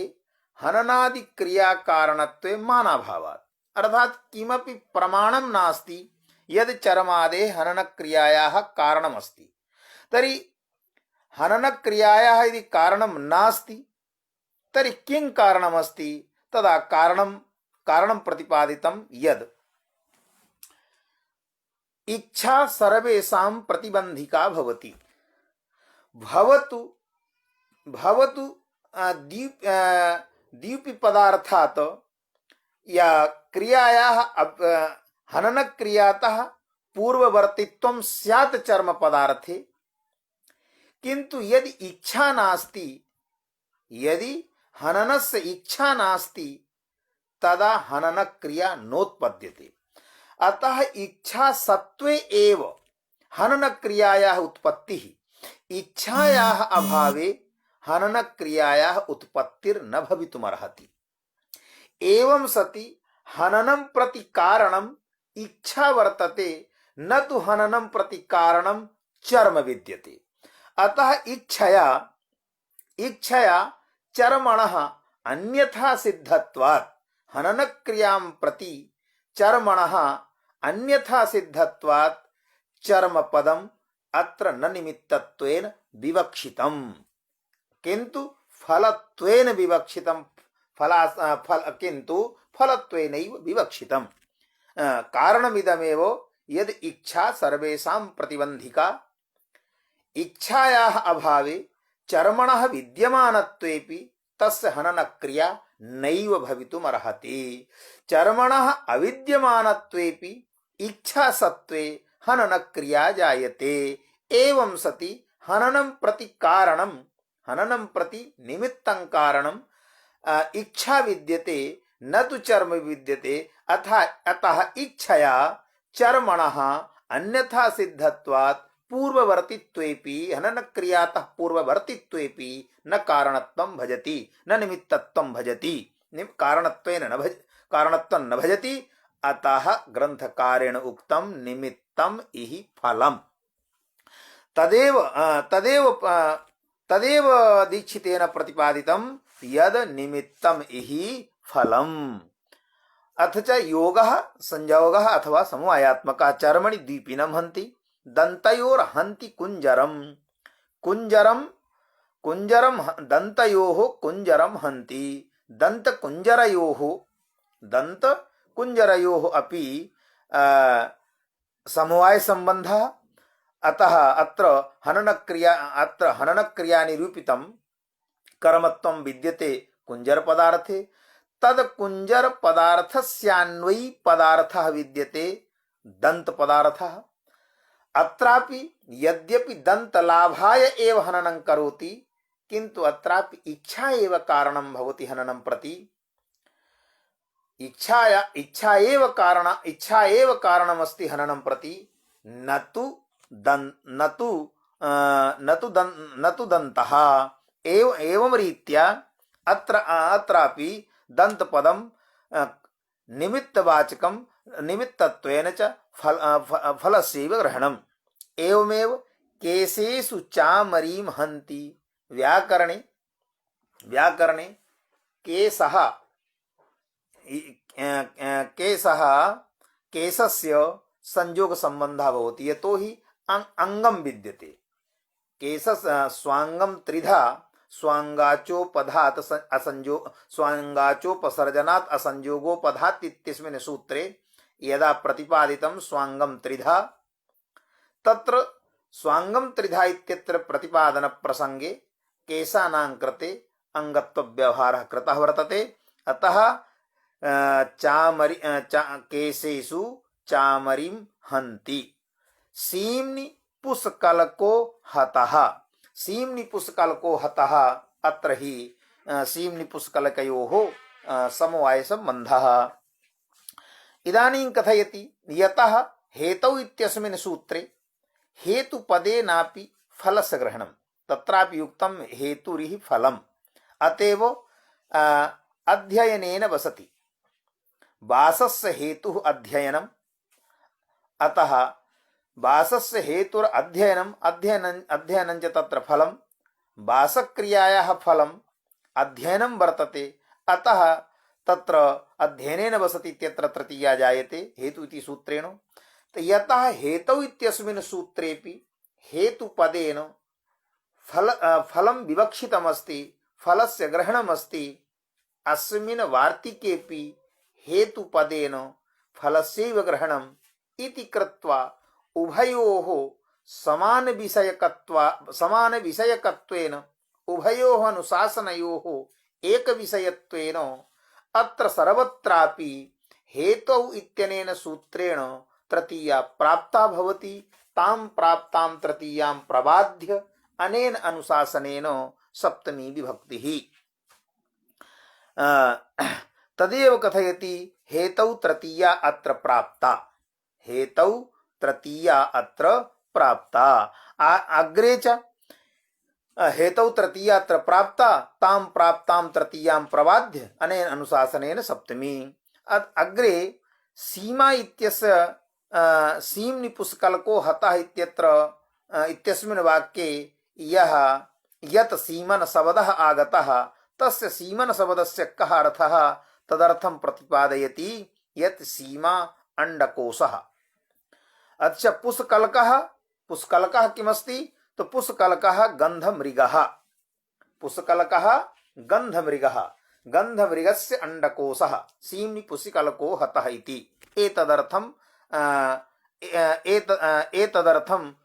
हननादि क्रिया कारणत्वे मानाभावात्, अर्थात किमपि प्रमाणं नास्ति यद् चर्मादेः हनन क्रियायाः कारणमस्ति। तर्हि हनन क्रियायाः यदि कारणं नास्ति तर्हि किं कारणमस्ति? तदा कारणं प्रतिपादितं यद् इच्छा सर्वेषां प्रतिबंधिका भवति। भवतु द्वीपि पदार्थात् या क्रियायाः हनन क्रियातः पूर्ववर्तित्वं स्यात् चर्म पदार्थे, किंतु यदि इच्छा नास्ति, यदि हननस्य इच्छा नास्ति तदा हनन क्रिया नोत्पद्यते। अतः इच्छा सत्त्वे एव हनन क्रियायाः उत्पत्तिः, इच्छायाः अभावे हनन क्रियायाः उत्पत्तिर्न भवितुमर्हति। एवं सति हननं प्रति कारणम् इच्छा वर्तते, न तु हननं प्रति कारणं चर्म विद्यते। अतः इच्छया चर्मणः अन्यथा सिद्धत्वात् हनन क्रियां प्रति चर्मणः अन्यथा सिद्धत्वात् चर्म पदम् अत्र न निमित्तत्वेन विवक्षितम्, किंतु फलत्वेन विवक्षितम्, किंतु फलत्वेनैव विवक्षितम्। कारणमिदमेव यद् इच्छा सर्वेषां प्रतिबंधिका, इच्छायाः अभावे चर्मणः विद्यमानत्वेपि तस्य हनन क्रिया नैव भवितुमर्हति। चर्मणः अविद्यमानत्वेपि इच्छा सत्त्वे हनन क्रिया जायते। एवं सति हननं प्रति कारणं, हननं प्रति निमित्तं कारणं इच्छा विद्यते, न तु चर्म विद्यते। अतः इच्छया चर्मणः अन्यथा सिद्धत्वात् पूर्ववर्तित्वेपि हनन क्रियातः पूर्ववर्तित्वेपि न कारणत्वं भजति, न निमित्तत्वं भजति, कारणत्वं न भजति। अतः ग्रंथकारेण उक्तं निमित्तम् इहि फलम्। तदेव दीक्षितेन प्रतिपादितं यद निमित्तम् इहि फलम्। अथ च योगः संयोगः अथवा समवायात्मकः चर्मणि द्वीपिनं हन्ति, दन्तयोर्हन्ति कुञ्जरं दन्तयोः कुञ्जरं हन्ति, दन्तकुञ्जरयोः अपि समवाय संबंधः। अतः अत्र हनन क्रिया निरूपितं कर्मत्वं विद्यते कुञ्जर पदार्थे, तद कुञ्जर पदार्थस्यान्वयी पदार्थः विद्यते दंत पदार्थः। अत्रापि यद्यपि दंत लाभाय एव हननं करोति, किंतु अत्रापि इच्छा एव कारणं भवति हननं प्रति। इच्छा एव कारणमस्ति हननं प्रति, न तु दन्तः। एवं रीत्या अत्रापि दन्तपदं निमित्तवाचकं निमित्तत्वेन च फलस्यैव ग्रहणम्। एवमेव केशेषु चामरीं हन्ति, व्याकरणे केशस्य संयोग संबंधः भवति, यतोहि अंगम विद्यते। केश स्वांगम त्रिधा स्वांगाचोपधात स्वांगाचोपसर्जनात् असंयोगोपधात् इत्यस्मिन् सूत्रे यदा प्रतिपादितं स्वांगम त्रिधा, तत्र स्वांगम त्रिधा इत्यत्र प्रतिपादन प्रसंगे केशानां कृते अंगत्व व्यवहारः कृतः वर्तते। अतः केशेषु चामरिं हन्ति। सीम्नि पुष्कलको हतः। सीम्नि पुष्कलको हतः अत्र हि सीम्नि पुष्कलकयोः समवायसम्बन्धः। इदानीं कथयति यतः हेतौ इत्यस्मिन् सूत्रे हेतुपदेनापि फलस्य ग्रहणं, तत्रापि युक्तं हेतुरिहि फलम्, अतएव अध्ययनेन वसति। वासस्य हेतुः अध्ययनम्, अतः वासस्य हेतुर अध्ययनम्, अध्ययनं च तत्र फलम्। वासक्रियायाः फलम् अध्ययनं वर्तते, अतः तत्र अध्ययनेन वसति इत्यत्र तृतीया जायते हेतु इति सूत्रेण। तो यतः हेतौ इत्यस्मिन् सूत्रेपि हेतुपदेन फलं विवक्षितमस्ति, फलस्य ग्रहणमस्ति, अस्मिन् वार्तिकेपि हेतुपदेन फलस्यैव ग्रहणम् इति कृत्वा उभयोः समानविषयकत्वेन उभयोः अनुशासनयोः एकविषयत्वेन अत्र सर्वत्रापि हेतौ इत्यनेन सूत्रेण तृतीया प्राप्ता भवति। तां प्राप्तां तृतीयां प्रबाध्य अनेन अनुशासनेन सप्तमी विभक्तिः। तदेव कथयति हेतौ तृतीया अत्र प्राप्ता। हेतौ तृतीया अत्र प्राप्ता। अग्रे च हेतौ तृतीया अत्र प्राप्ता, तां प्राप्तां तृतीयां प्रबाध्य अनेन अनुशासनेन सप्तमी। अग्रे सीमा इत्यस्य सीम्नि पुष्कलको हतः इत्यत्र इत्यस्मिन् वाक्ये यत् सीमन शब्दः आगतः तस्य सीमन शब्दस्य कः अर्थः तदर्थं प्रतिपादयति यत् सीमा अंडकोशः। अच्छा, पुष्कलकः किमस्ति? तो पुष्कलकः गन्धमृगः। पुष्कलकः गन्धमृगः, गन्धमृगस्य अंडकोशः सीम्नि पुष्कलको हतः इति। एतदर्थं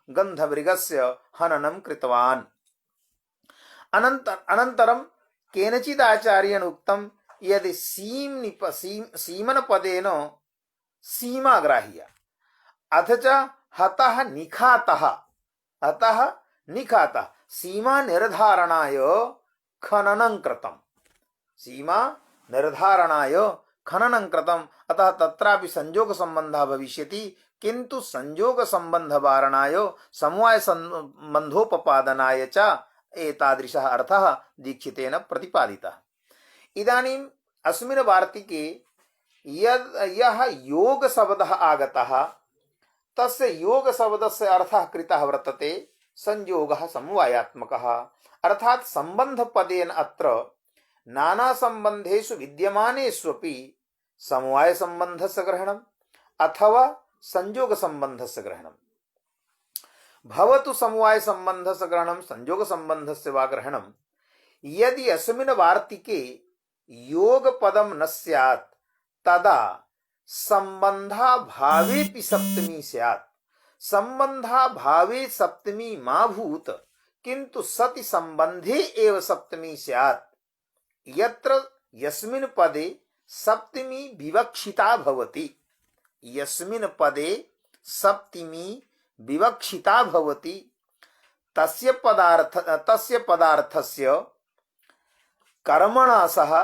गन्धमृगस्य हननं कृतवान्। अनन्तरं केनचिदाचार्येण उक्तं यदि सीमनपदेन सीमा ग्राह्या अथ च हतः निखातः, अतः निखातः सीमा निर्धारणाय खननं कृतं, सीमा निर्धारणाय खननं कृतं, अतः तत्रापि संयोग संबंधः भविष्यति, किन्तु संयोग संबंध वारणाय समवाय संबंधोपपादनाय च एतादृशः अर्थः दीक्षितेन प्रतिपादितः। इदानीम् अस्मिन् वार्तिके यः योग शब्दः आगतः तस्य योग शब्दस्य अर्थः कृतः वर्तते संयोगः समवायात्मकः, अर्थात् संबंध पदेन अत्र नाना संबंधेषु विद्यमानेष्वपि समवाय संबंधस्य ग्रहणम् अथवा संयोग संबंधस्य ग्रहणम्। भवतु समवाय संबंधस्य ग्रहणं संयोग संबंधस्य वा ग्रहणं, यदि अस्मिन् वार्तिके योग पदं न स्यात् तदा संबंधाभावेपि सप्तमी स्यात्। संबंधाभावे सप्तमी मा भूत्, किन्तु सति संबंधे एव सप्तमी स्यात्। यत्र यस्मिन् पदे सप्तमी विवक्षिता भवति, यस्मिन् पदे सप्तमी विवक्षिता भवति तस्य पदार्थस्य कर्मणा सह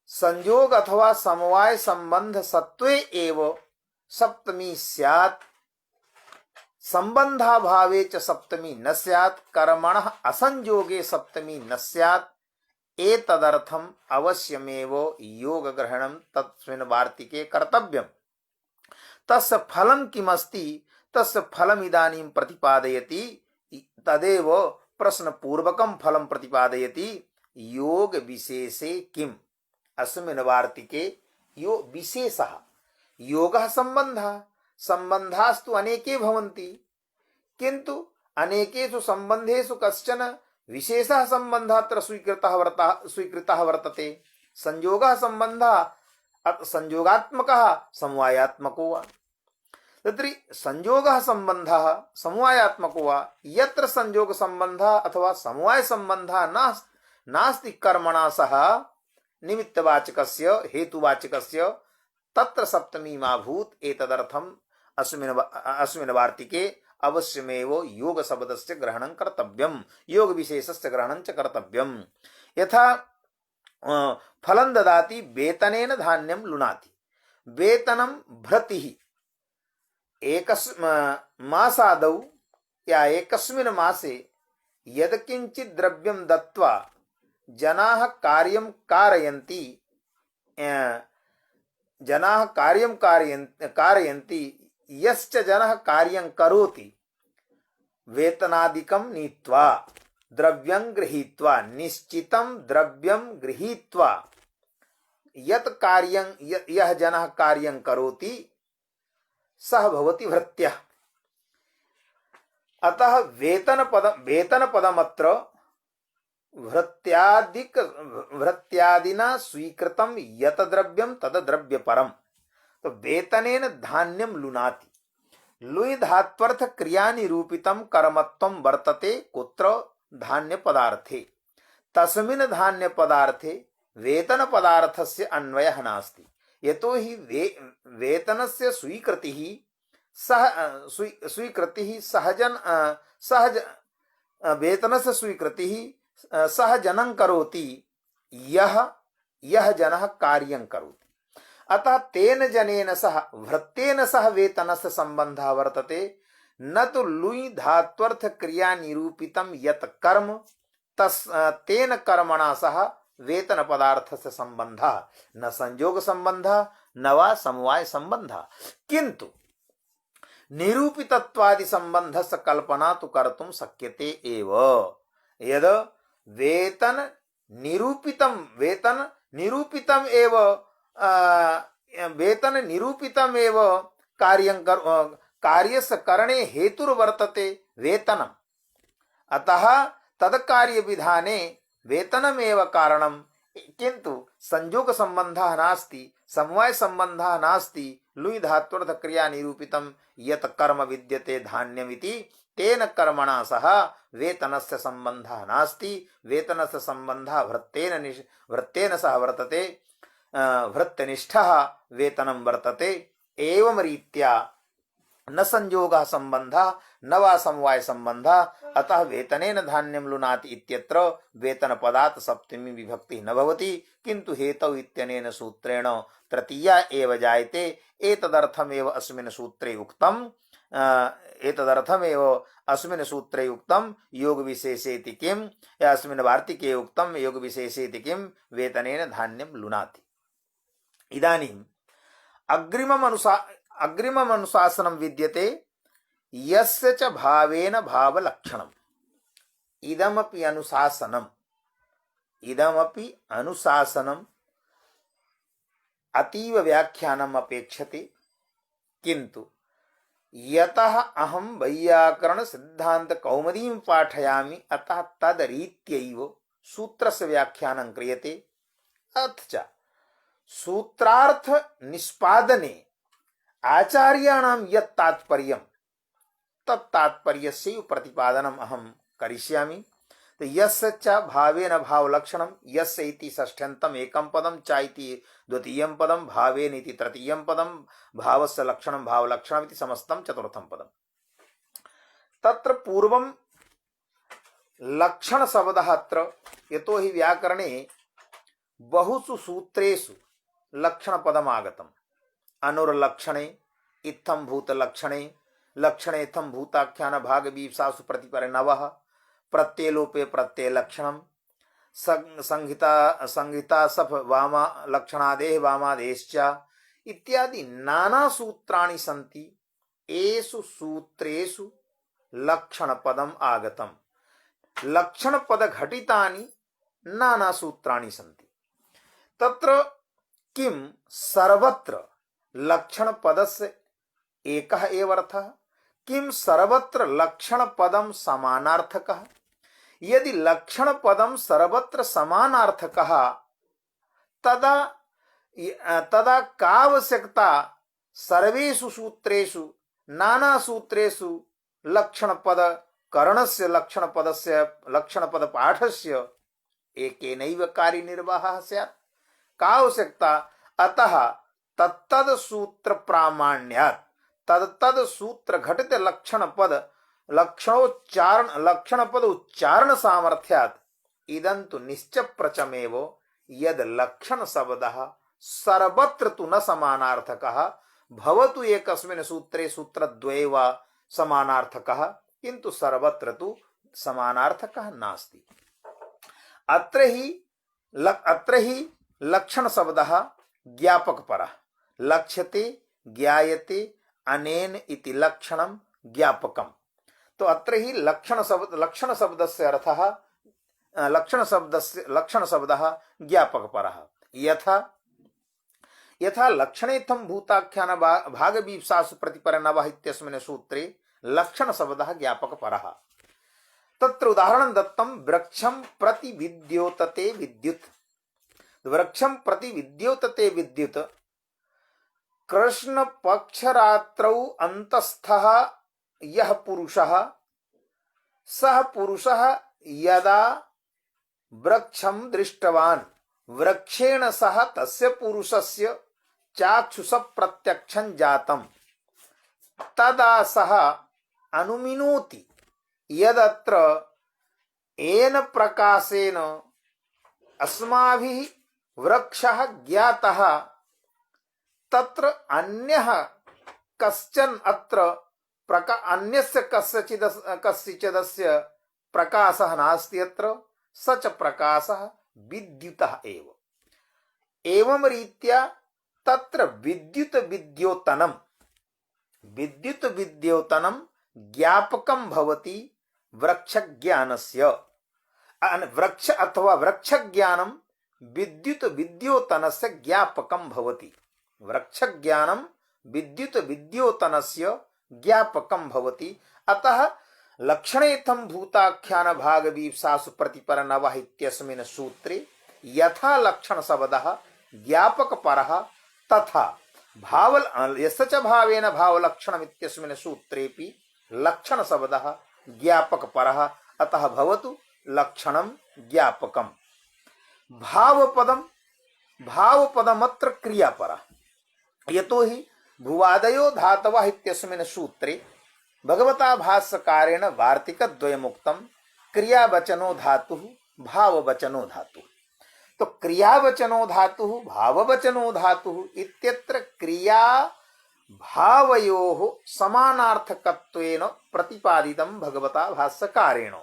संयोग अथवा समवाय संबंध सत्वे एव सप्तमी स्यात्। संबंधाभावे च सप्तमी न स्यात्, कर्मणः असंयोगे सप्तमी न स्यात्। एतदर्थम् अवश्यमेव योग ग्रहणं तस्मिन् वार्तिके कर्तव्यम्। तस्य फलं किमस्ति, तस्य फलम् इदानीं प्रतिपादयति। तदेव प्रश्नपूर्वकं फलं प्रतिपादयति। योग विशेषे किम्? अस्मिन् वार्तिके यो विशेषः योगः संबंधः, संबंधास्तु अनेके भवन्ति, किन्तु अनेकेषु संबंधेषु कश्चन विशेषः संबंधः अत्र स्वीकृतः वर्तते। संयोगः संबंधः संयोगात्मकः समवायात्मको वा। तत्र संयोगः संबंधः समवायात्मको वा। यत्र संयोग संबंधः अथवा समवाय संबंधः नास्ति कर्मणा सह निमित्तवाचकस्य हेतुवाचकस्य तत्र सप्तमी मा भूत एतदर्थम अस्मिन् वार्तिके अवश्यमेव योग शब्दस्य ग्रहणं कर्तव्यम, योग विशेषस्य ग्रहणं च कर्तव्यम। यथा फलं ददाति वेतनेन धान्यं लुनाति। वेतनं भृतिः मासादौ या एकस्मिन् मासे यत्किंचित् द्रव्यं दत्वा जनाः कार्यं कारयन्ति, यश्च जनः कार्यं करोति वेतनादिकं नीत्वा द्रव्यं गृहीत्वा, निश्चितं द्रव्यं गृहीत्वा यत् कार्यं यः जनः कार्यं करोति सः भवति भृत्यः। अतः वेतनपदमत्र भृत्यादिना स्वीकृतं यत् द्रव्यं तद द्रव्यपरम्। तो वेतनेन धान्यं लुनाति। लुई धात्वर्थ क्रिया निरूपितं कर्मत्वं वर्तते कुत्र धान्य पदार्थे, तस्मिन् धान्य पदार्थे वेतन पदार्थस्य अन्वयः नास्ति। यतो हि वेतनस्य स्वीकृतिः सहज वेतनस्य स्वीकृतिः सह जनं करोति यः जनः कार्यं करोति। अतः तेन जनेन सह भृत्येन सह वेतनस्य संबंधः वर्तते, न तो लुई धात्वर्थ क्रिया निरूपितं यत् कर्म तेन कर्मणा सह वेतन पदार्थस्य संबंधः, न संयोग संबंधः न वा समवाय संबंधः। किंतु निरूपितत्वादि संबंधस्य कल्पना तो कर्तुं शक्यते एव। यद् वेतन निरूपितम् एव कार्यस्य करणे हेतुर्वर्तते वेतनम्। अतः तत्कार्य विधाने वेतनमेव कारणम्, किंतु संयोग संबंधः नास्ति, समवाय संबंधः नास्ति। लुई धात्वर्थ क्रिया निरूपितं यत् कर्म विद्यते धान्यमिति तेन कर्मणा सह वेतनस्य संबंधः नास्ति। वेतनस्य संबंधः भृत्येन सह वर्तते, भृत्यनिष्ठः वेतनं वर्तते। एवं रीत्या न संयोगः संबंधः न वा समवाय संबंधः। अतः वेतनेन धान्यं लुनाति इत्यत्र वेतन पदात् सप्तमी विभक्ति न भवति, किंतु हेतौ इत्यनेन सूत्रेण तृतीया एव जायते। एतदर्थमेव अस्मिन् सूत्रे उक्तं योग विशेषेति किं, या अस्मिन् वार्तिके उक्तं योग विशेषेति किं वेतनेन धान्यं लुनाति। इदानीम् अग्रिमम् अनुशासनं विद्यते यस्य च भावेन भावलक्षणम्। इदमपि अनुशासनम् अतीव व्याख्यानम् अपेक्षते, किंतु यतः अहं वैयाकरण सिद्धांत कौमुदीं पाठयामि अतः तदरीत्यैव सूत्रस्य व्याख्यानं क्रियते। अथ च सूत्रार्थ निष्पादने आचार्याणां यत् तात्पर्यं तत् तात्पर्यस्य प्रतिपादनम् अहं करिष्यामि। तो यस्य च भावेन भावलक्षणं, यस्य इति षष्ठ्यन्तम् एकं पदं, च इति द्वितीयं पदं, भावेन इति तृतीयं पदं, भावस्य लक्षणं भावलक्षणम् इति समस्तं चतुर्थं पदं। तत्र पूर्वं लक्षण शब्दः अत्र, यतो हि व्याकरणे बहुषु सूत्रेषु लक्षण पदम् आगतम्। अनुर्लक्षणे इत्थं भूतलक्षणे, लक्षणे इत्थं भूताख्यान भाग बीप्सासु प्रतिपरिणवः, प्रत्ययलोपे प्रत्यय लक्षणम्, संहिता सफ वामा लक्षणादेः वामादेश्च इत्यादि नाना सूत्राणि सन्ति। एषु सूत्रेषु लक्षण पदम् आगतम्। लक्षण पद घटितानि नाना सूत्राणि सन्ति। तत्र किं सर्वत्र लक्षण पदस्य एकः एव अर्थः, किं सर्वत्र लक्षण पदं समानार्थकः। यदि लक्षण पदं सर्वत्र समानार्थकः तदा का आवश्यकता सर्वेषु सूत्रेषु नाना सूत्रेषु लक्षण पद करणस्य लक्षण पद पाठस्य एकेनैव कार्यनिर्वाहः स्यात्। का आवश्यकता? अतः तत्तद सूत्र प्रामाण्यात् तत्तद सूत्र घटित लक्षण पद लक्षण पद उच्चारण सामर्थ्यात् इदन्तु निश्च प्रचमेव यद लक्षण शब्दः सर्वत्र तु न समानार्थकः भवतु एकस्मिन् सूत्रे सूत्रद्वये वा समानार्थकः किन्तु सर्वत्र तु समानार्थकः नास्ति। अत्र ही लक्षण शब्दः ज्ञापकपरः लक्ष्यते ज्ञायते अनेन इति लक्षणं ज्ञापकम्। तो अत्र ही लक्षण शब्दस्य अर्थः लक्षण शब्दः ज्ञापकपरः। यथा लक्षणेत्थं भूताख्यान भागवीप्सासु प्रतिपन्नवः इत्यस्मिन् सूत्रे लक्षण शब्दः ज्ञापकपरः। तत्र उदाहरणं दत्तं वृक्षं प्रति विद्योतते विद्युत्। वृक्षं प्रति विद्योतते विद्युत् कृष्ण पक्षरात्रौ अंतस्थः यः पुरुषः सः पुरुषः यदा वृक्षं दृष्टवान् वृक्षेण सह तस्य पुरुषस्य चाक्षुष प्रत्यक्षं जातम् तदा सः अनुमिनोति यदत्र येन प्रकाशेन अस्माभिः वृक्षः ज्ञातः तत्र अन्यः कश्चन अत्र अन्यस्य कस्यचिदस्य प्रकाशः नास्ति अत्र स च प्रकाशः विद्युतः एव। एवं रीत्या तत्र विद्युत विद्योतनं ज्ञापकं भवति वृक्ष ज्ञानस्य। वृक्ष अथवा वृक्ष ज्ञानं विद्युत विद्योतनस्य ज्ञापकं भवति। वृक्ष ज्ञानं विद्युत विद्योतनस्य ज्ञापकं भवति। अतः लक्षणेत्थं भूताख्यान भागवीप्सासु प्रतिपन्नवः इत्यस्मिन् सूत्रे यथा लक्षण शब्दः ज्ञापकपरः तथा यस्य च भावेन भावलक्षणम् इत्यस्मिन् सूत्रेपि लक्षण शब्दः ज्ञापकपरः। अतः भवतु लक्षणं ज्ञापकम्। भावपदमत्र क्रियापरः। यतो हि भुवादयो धातवः इत्यस्मिन् सूत्रे भगवता भाष्यकारेण वार्तिकद्वयमुक्तं क्रियावचनो धातुः भाववचनो धातुः। तो क्रियावचनो धातुः भाववचनो धातुः इत्यत्र क्रिया भावयोः समानार्थकत्वेन प्रतिपादितं भगवता भाष्यकारेण।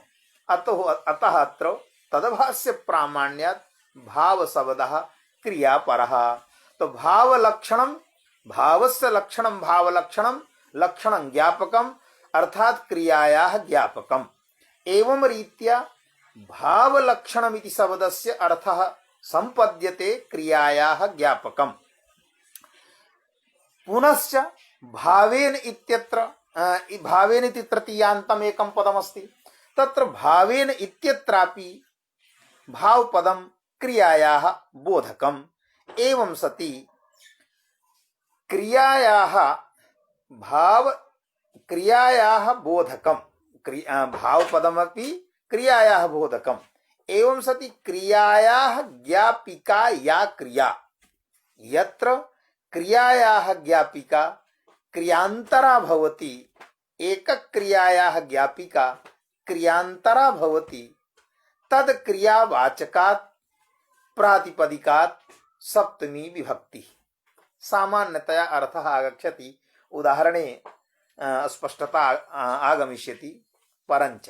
अतः अत्र तदभाष्य प्रामाण्यात् भावशब्दः क्रियापरः। तो भावलक्षणं भावस्य लक्षणं भावलक्षणं लक्षणं ज्ञापकम् अर्थात क्रियायाः ज्ञापकम्। एवं रीत्या भावलक्षणमिति शब्दस्य अर्थः संपद्यते क्रियायाः ज्ञापकम्। पुनश्च भावेन इत्यत्र भावेन इति तृतीयान्तम् एकं पदमस्ति। तत्र भावेन इत्यत्रापि भावपदं क्रियायाः बोधकम्। एवं सति क्रियायाः बोधकम् भावपदमपि क्रियायाः बोधकम्। एवं सति क्रियायाः ज्ञापिका या क्रिया यत्र क्रियायाः ज्ञापिका क्रियान्तरा भवति एकक्रियायाः ज्ञापिका क्रियान्तरा भवति तद क्रियावाचकात् प्रातिपदिकात् सप्तमी विभक्ति। सामान्यतया अर्थः आगच्छति उदाहरणे स्पष्टता आगमिष्यति। परञ्च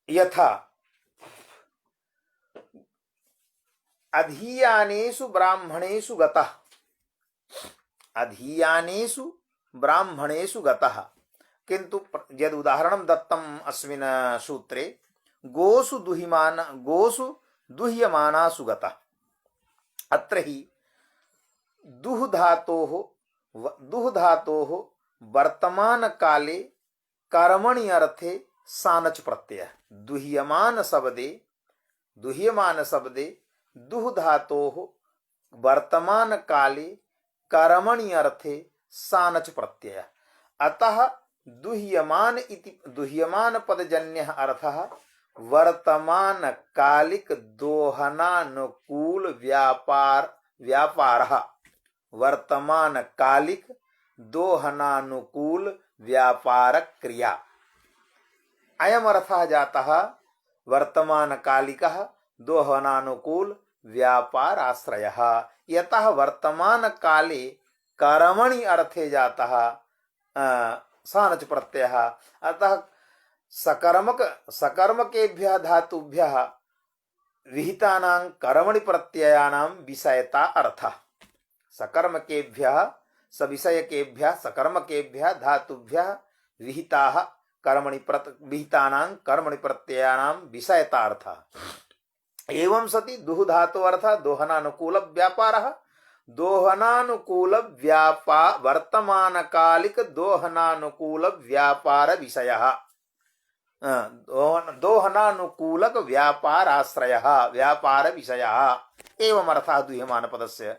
यथा अधीयानेषु ब्राह्मणेषु गतः अधीयानेषु ब्राह्मणेषु गतः किन्तु यद् उदाहरणं दत्तम् अस्मिन् सूत्रे गोषु दुह्यमानासु गतः। अत्र हि दुह् धातोः वर्तमान काले कर्मणि अर्थे सानच प्रत्यय। दुह्यमान शब्दे दुह् धातोः वर्तमान काले कर्मणि अर्थे सानच प्रत्यय। अतः दुह्यमान पदजन्यः अर्थः वर्तमान कालिक दोहनानुकूल व्यापारः वर्तमान कालिक दोहनानुकूल व्यापार क्रिया। अयम अर्थः जातः वर्तमान कालिकः दोहनानुकूल व्यापार आश्रयः। यतः वर्तमान काले कर्मणि अर्थे जातः सानच प्रत्ययः। अतः सकर्मकेभ्यः धातुभ्यः विहितानां कर्मणि प्रत्ययानां विषयता अर्थः। सकर्मकेभ्यः सविषयकेभ्यः सकर्मकेभ्यः धातुभ्यः विहितानां कर्मणि प्रत्ययानां विषयता अर्थः। एवं सति दुह धातु अर्थः दोहनानुकूल व्यापारः दोहनानुकूल वर्तमान कालिक दोहनानुकूल व्यापार विषयः दोहनानुकूलक व्यापार आश्रयः व्यापार विषयः एवं अर्थः दूह्यमान पदस्य।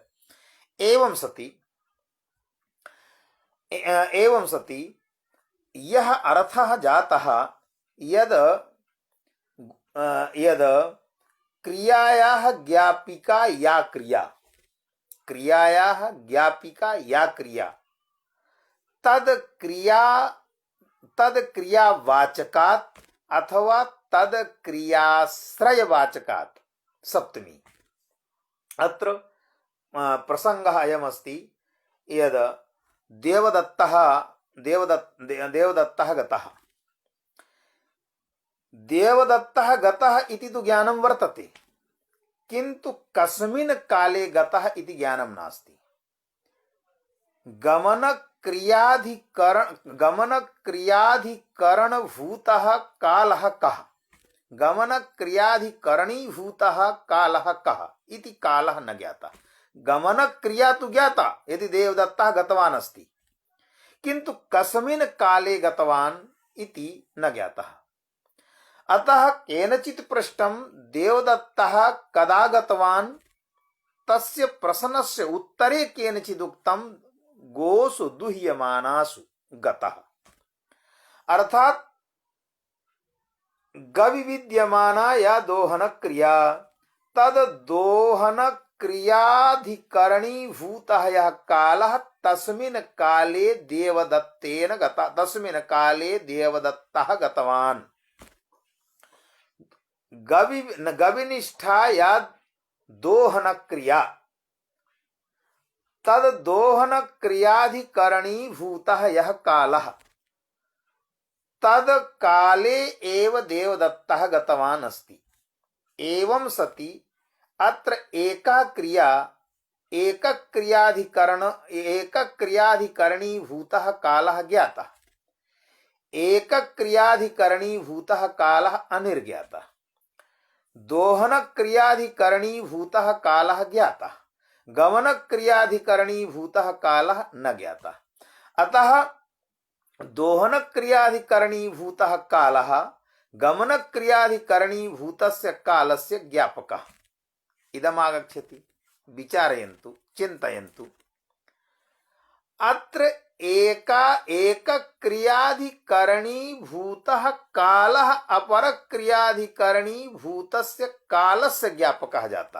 एवं सति यह अर्थः जातः यद क्रियायाः ज्ञापिका या क्रिया क्रियायाः ज्ञापिका या क्रिया तद क्रियावाचकात् अथवा तद क्रियाश्रयवाचकात् सप्तमी। अत्र प्रसंगः अयमस्ति यद देवदत्तः गतः देवदत्तः गतः इति तु ज्ञानं वर्तते, किन्तु कस्मिन् काले गतः इति ज्ञानं नास्ति। गमनक्रियाधिकरणभूतः कालः कः गमनक्रियाधिकरणीभूतः कालः कः इति कालः न ज्ञातः। गमनक्रिया तु ज्ञाता यदि देवदत्तः गतवान् अस्ति, किन्तु कस्मिन् काले गतवान् इति न ज्ञातः। अतः केनचित् पृष्टं देवदत्तः कदा गतवान्, तस्य प्रश्नस्य उत्तरे केनचित् उक्तं गोषु दुह्यमानासु गतः। अर्थात गविविद्यमाना या दोहन क्रिया तद दोहन क्रियाधिकरणीभूतः यः कालः तस्मिन् काले देवदत्तः गतवान्। गविनिष्ठा या दोहन क्रिया तद दोहन क्रियाधिकरणीभूतः यः कालः तद काले एव देवदत्तः गतवान् अस्ति। एवं सति अत्र एका क्रिया एकक्रियाधिकरणीभूतः कालः ज्ञातः, एकक्रियाधिकरणीभूतः कालः अनिर्ज्ञातः। दोहनक्रियाधिकरणीभूतः कालः ज्ञातः, गमनक्रियाधिकरणीभूतः कालः न ज्ञातः। अतः दोहनक्रियाधिकरणीभूतः कालः गमनक्रियाधिकरणीभूतस्य कालस्य ज्ञापकः। इदमागच्छति, विचारयन्तु, चिन्तयन्तु। अत्र एकक्रियाधिकरणीभूतः कालः अपरक्रियाधिकरणीभूतस्य कालस्य ज्ञापकः जाता,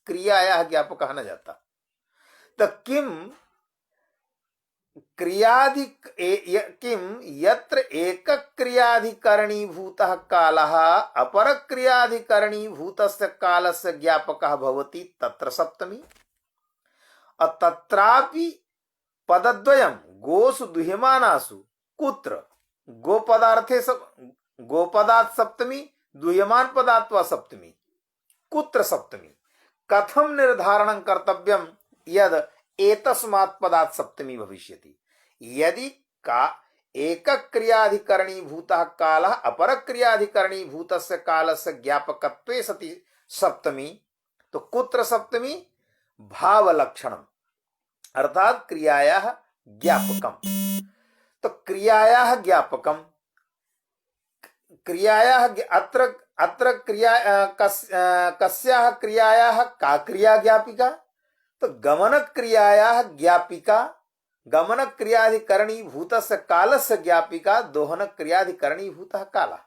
क्रियायाः ज्ञापकः न जाता। तो किं यत्र एकक्रियाधिकरणीभूतः कालः अपरक्रियाधिकरणीभूतस्य कालस्य ज्ञापकः भवति तत्र सप्तमी। तत्रापि पदद्वयं गोषु दुह्यमानासु कुत्र गोपदार्थे गोपदात् सप्तमी दुह्यमान पदात् वा सप्तमी कुत्र सप्तमी कथं निर्धारणं कर्तव्यं यद एतस्मात् पदात् सप्तमी भविष्यति। यदि का एकक्रियाधिकरणीभूतः कालः अपरक्रियाधिकरणीभूतस्य कालस्य ज्ञापकत्वे सति सप्तमी, तो कुत्र सप्तमी? भावलक्षणम् अर्थात क्रियायाः ज्ञापकम्। तो क्रियायाः ज्ञापकम् अत्र क्रिया कस्याः क्रियायाः का क्रिया ज्ञापिका? तो गमनक्रियायाः ज्ञापिका गमनक्रियाधिकरणीभूतस्य कालस्य ज्ञापिका दोहनक्रियाधिकरणीभूतः कालः।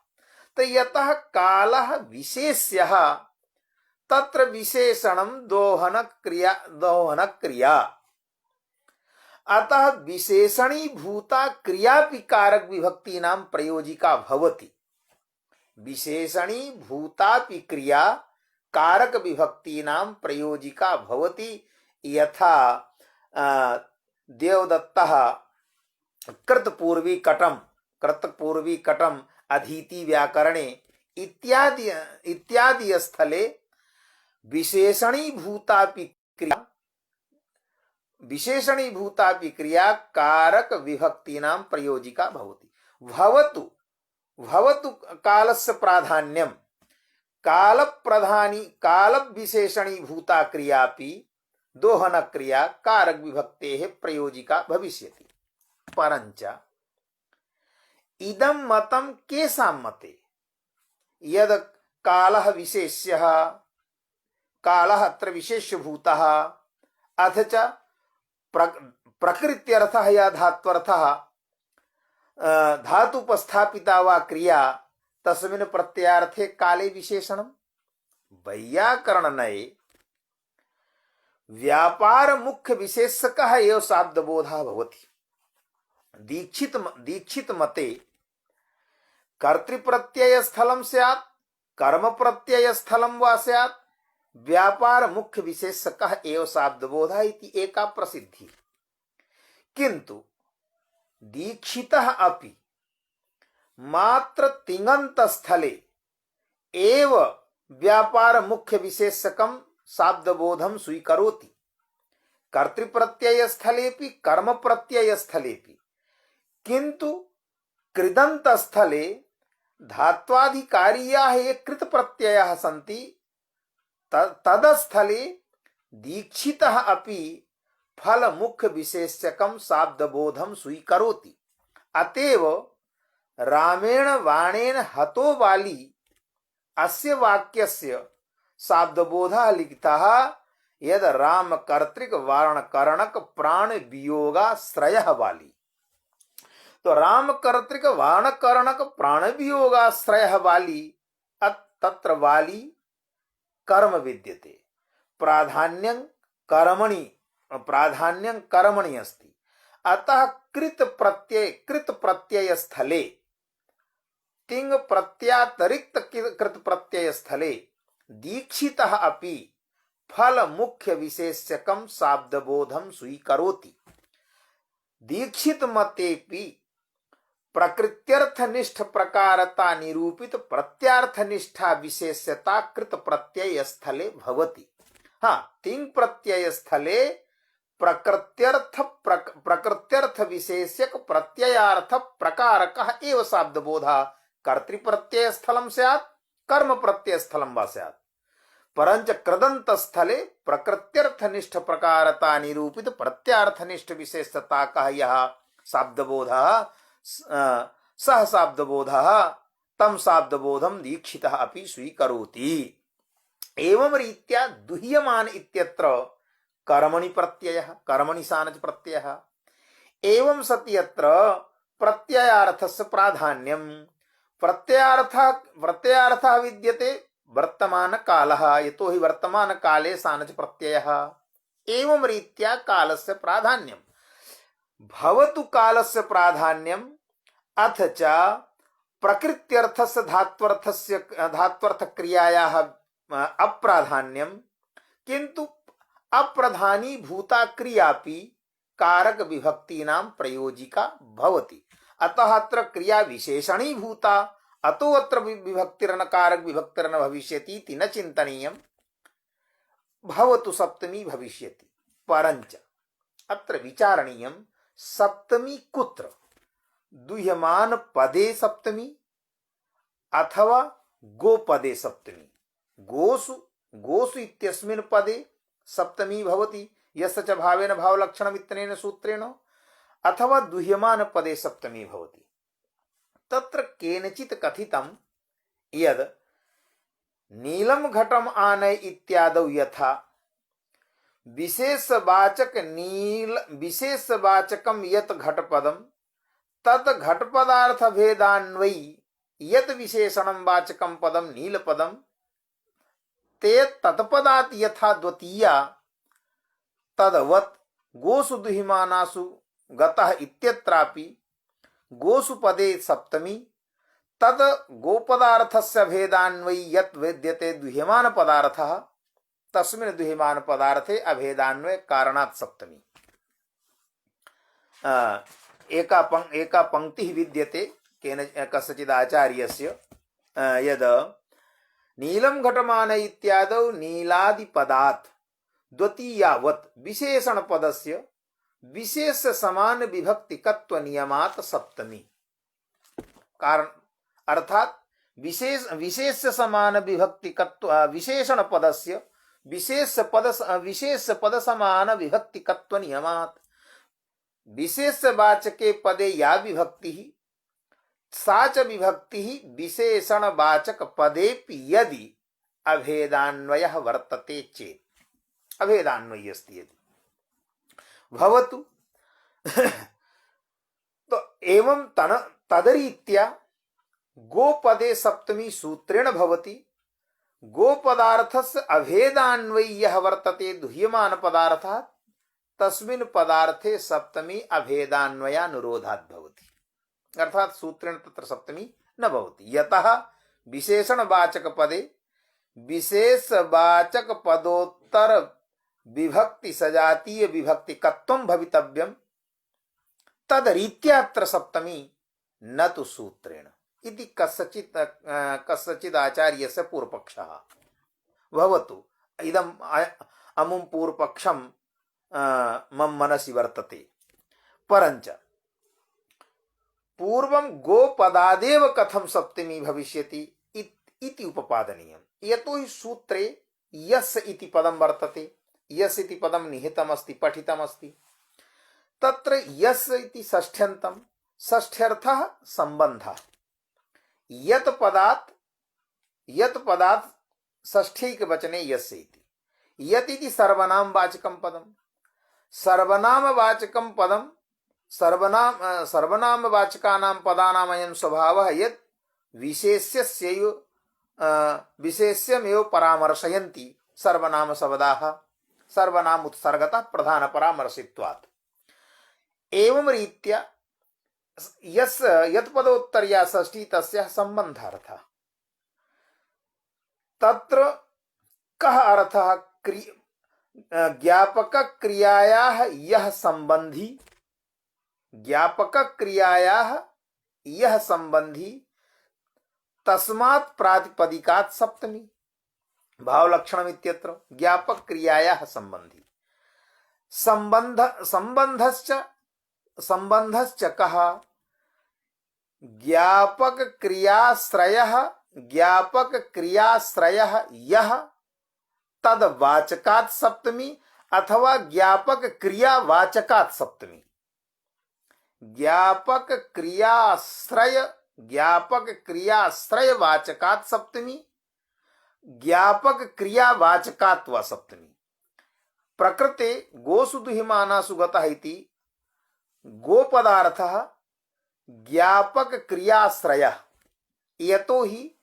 तो यतः कालः विशेष्यः तत्र विशेषणं दोहन क्रिया अतः विशेषणीभूता क्रियापि कारक विभक्तीनां प्रयोजिका भवति। विशेषणीभूतापि क्रिया कारक विभक्तीनां प्रयोजिका भवति। यथा देवदत्तः कृतपूर्वी कटम अधीति व्याकरणे इत्यादि स्थले विशेषणीभूतापि क्रिया कारक विभक्तीनां प्रयोजिका भवति। भवतु कालस्य प्राधान्यम काल विशेषणीभूता क्रियापि दोहन क्रिया कारक विभक्तेः प्रयोजिका भविष्यति। परंच इदं मतं केषां मते यद कालः विशेष्यः कालः अत्र विशेष्यभूतः अथ च प्रकृत्यर्थः या धात्वर्थः धातुपस्थापिता वा क्रिया तस्मिन् प्रत्ययार्थे काले विशेषणम्। वैयाकरणनये व्यापार मुख्य विशेषकः एव शाब्दबोधः भवति। दीक्षित मते कर्तृप्रत्यय स्थलं स्यात् कर्म प्रत्यय स्थलं वा स्यात् व्यापार मुख्य विशेषकः एव शाब्दबोधः इति एका प्रसिद्धि। किन्तु दीक्षितः अपि मात्र तिङन्त स्थले एव व्यापार मुख्य विशेषकं शाब्दबोधं स्वीकरोति। कर्तृप्रत्यय स्थलेपि कर्म प्रत्यय स्थलेपि। किन्तु कृदन्त स्थले धात्वाधिकार्याः ये कृत प्रत्ययाः सन्ति तदस्थले दीक्षितः अपि फल मुख्य विशेषकं शाब्दबोधं स्वीकरोति। अतएव रामेण बाणेन हतो बाली अस्य वाक्यस्य शाब्दबोधः लिखितः यद राम कर्तृक वारण करणक प्राण वियोगाश्रयः बाली। तो राम कर्तृक वारण करणक प्राण वियोगाश्रयः बाली तत्र बाली कर्म विद्यते। प्राधान्यं कर्मणि अस्ति। अतः कृत प्रत्यय स्थले तिंग प्रत्यातरिक्त कृत प्रत्यय स्थले दीक्षितः अपि फल मुख्य विशेषकं शाब्दबोधं स्वीकरोति। दीक्षित मतेपि प्रकृत्यर्थनिष्ठ प्रकारता निरूपित प्रत्यार्थनिष्ठा विशेष्यता कृत प्रत्यय स्थले भवति। तिंग प्रत्यय स्थले प्रकृत्यर्थ विशेष्यक प्रत्ययार्थ प्रकारकः एव शाब्दबोधः कर्तृप्रत्यय स्थलं स्यात् कर्म प्रत्यय स्थलं वा स्यात्। परंच कृदंत स्थले प्रकृत्यर्थनिष्ठ प्रकारता निरूपित प्रत्यार्थनिष्ठ विशेषता का यह शाब्दबोधः सह शाब्दबोधः तम शाब्दबोधं दीक्षितः अपि स्वीकरोति। एवं रीत्या दुह्यमान इत्यत्र कर्मणि प्रत्ययः कर्मणि सानच प्रत्ययः एवं सति यत्र प्रत्ययार्थस्य प्राधान्यं प्रत्ययार्थः विद्यते वर्तमान कालः यतो हि वर्तमान काले सानच प्रत्ययः। एवं रीत्या कालस्य प्राधान्यं भवतु कालस्य प्राधान्यं अथ च प्रकृत्यर्थस्य धात्वर्थ क्रियायाः अप्राधान्यं किन्तु अप्रधानी भूता क्रियापि कारक विभक्तीनां प्रयोजिका भवति। अतः अत्र क्रिया विशेषणी भूता अतो अत्र विभक्तिर्न कारक विभक्तिर्न भविष्यति इति न चिन्तनीयम्। भवतु सप्तमी भविष्यति। परंच अत्र विचारणीयं सप्तमी कुत्र दुह्यमान पदे सप्तमी अथवा गोपदे सप्तमी। गोसु इत्यस्मिन् पदे सप्तमी भवति यस्य च भावेन भावलक्षणम् इत्यनेन सूत्रेण अथवा दुह्यमान पदे सप्तमी भवति। तत्र केनचित् कथितं यद नीलम घटम आनय इत्यादौ यथा विशेषवाचकं यत् घटपदं तत् घटपदार्थ भेदान्वयी यत विशेषणं वाचकं पदं नीलपदं ते तत्पदात् यथा द्वितीया तदवत् गोसु दुहिमानासु गतः इत्यत्रापि गोसु पदे सप्तमी तद गोपदार्थस्य भेदान्वयी यत् वेद्यते दुह्यमान पदार्थः तस्मिन् दुह्यमान पदार्थे अभेदान्वय कारणात् सप्तमी। एका पंक्तिः विद्यते केन कस्यचित् आचार्यस्य यद नीलं घटमान इत्यादौ नीलादिपदात् द्वितीयावत् विशेषण पदस्य विशेष समान विभक्तिकत्व नियमात् सप्तमी। कारण अर्थात विशेष समान विभक्तिकत्व विशेषण पदस्य विशेष पद समान विभक्तिकत्व नियमात् विशेषवाचके पदे या विभक्ति सा च विभक्ति विशेषणवाचक पदेपि यदि अभेदान्वयः वर्तते चेत् अभेदान्वयी अस्ति यदि भवतु तो एवं तदरीत्या गोपदे सप्तमी सूत्रेण भवति गोपदार्थस्य अभेदान्वयी यः वर्तते दुह्यमान पदार्थः तस्मिन् पदार्थे सप्तमी अभेदान्वयानुरोधात् भवति। अर्थात सूत्रेण तत्र सप्तमी न भवति। यतः विशेषणवाचक पदे विशेषवाचक पदोत्तर विभक्ति सजातीय विभक्ति कत्वं भवितव्यं तदरीत्यात्र सप्तमी न तु सूत्रेण इति कस्यचित् आचार्यस्य पूर्वपक्षः भवतु। इदम् अमुं पूर्वपक्षं मम मनसि वर्तते। परञ्च पूर्वं गोपदादेव कथं सप्तमी भविष्यति इति उपपादनीयम्। यतो हि सूत्रे यस् इति पदं वर्तते, यस् इति पदं निहितमस्ति पठितमस्ति। तत्र यस् इति षष्ठ्यन्तं षष्ठ्यर्थः सम्बन्धः यत् पदात् षष्ठ्यैकवचने यस् इति यत् इति सर्वनामवाचकं पदं सर्वनामवाचकं पदं सर्वनामवाचकानां पदानामयं स्वभावः यत् विशेष्यमेव परामर्शयन्ति सर्वनाम शब्दाः सर्वनाम उत्सर्गतः प्रधान परामर्शित्वात्। एवं रीत्या यत् पदोत्तरया षष्ठी तस्याः सम्बन्धार्थः। तत्र कः अर्थः ज्ञापक क्रियायाः यः संबंधी ज्ञापक क्रियायाः यः संबंधी तस्मात् प्रातिपदिकात् सप्तमी। भावलक्षणम् इत्यत्र ज्ञापक क्रियायाः संबंधी संबंधश्च कः ज्ञापक क्रियाश्रयः यः तद वाचकात् सप्तमी अथवा ज्ञापक क्रियावाचकात् सप्तमी। ज्ञापक क्रियाश्रय वाचकात् सप्तमी ज्ञापक क्रियावाचकात् वा सप्तमी। प्रकृते गोसु दुहिमानासु गतः इति गोपदार्थः ज्ञापक क्रियाश्रयः यतो हि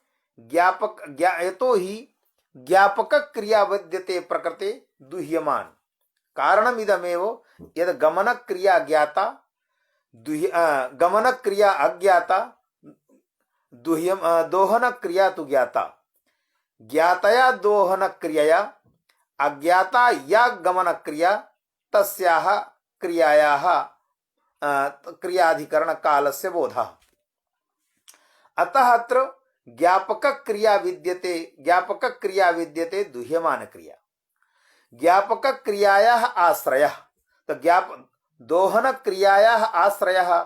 ज्ञापक क्रिया विद्यते प्रकृते दुह्यमान। कारणमिदमेव यद् गमन क्रिया ज्ञाता गमन क्रिया अज्ञाता दोहन क्रिया तु ज्ञाता। ज्ञातया दोहन क्रियया अज्ञाता या गमन क्रिया तस्याः क्रियायाः क्रियाधिकरण कालस्य बोधः। अतः अत्र ज्ञापक क्रिया विद्यते दुह्यमान क्रिया। ज्ञापक क्रियायाः आश्रयः तो दोहन क्रियायाः आश्रयः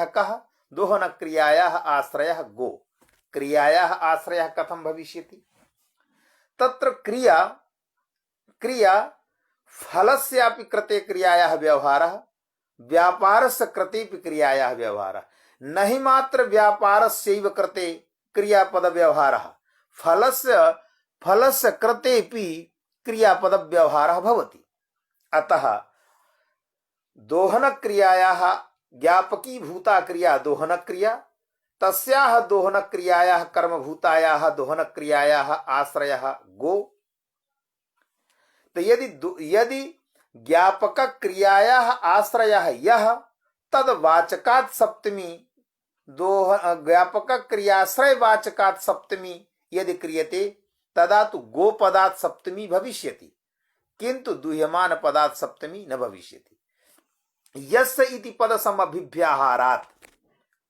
कः? दोहन क्रियायाः आश्रयः गो। क्रियायाः आश्रयः कथं भविष्यति? तत्र क्रिया फलस्यापि कृते क्रियायाः व्यवहारः व्यापारस्य कृतेपि क्रियायाः व्यवहारः न हि मात्र व्यापारस्यैव कृते क्रियापद व्यवहारः फलस्य कृतेपि क्रियापद व्यवहारः भवति। अतः दोहन क्रियायाः ज्ञापकी भूता क्रिया दोहन क्रिया तस्याः दोहनक्रियायाः कर्मभूतायाः दोहनक्रियायाः आश्रयः गो। तो यदि ज्ञापक क्रियायाः आश्रयः यः तद वाचकात् सप्तमी ज्ञापक क्रियाश्रय वाचकात् सप्तमी यदि क्रियते तदा तो गोपदात् सप्तमी भविष्यति, किंतु दुह्यमान पदात् सप्तमी न भविष्यति। यस्य इति पद समभिव्याहारात्,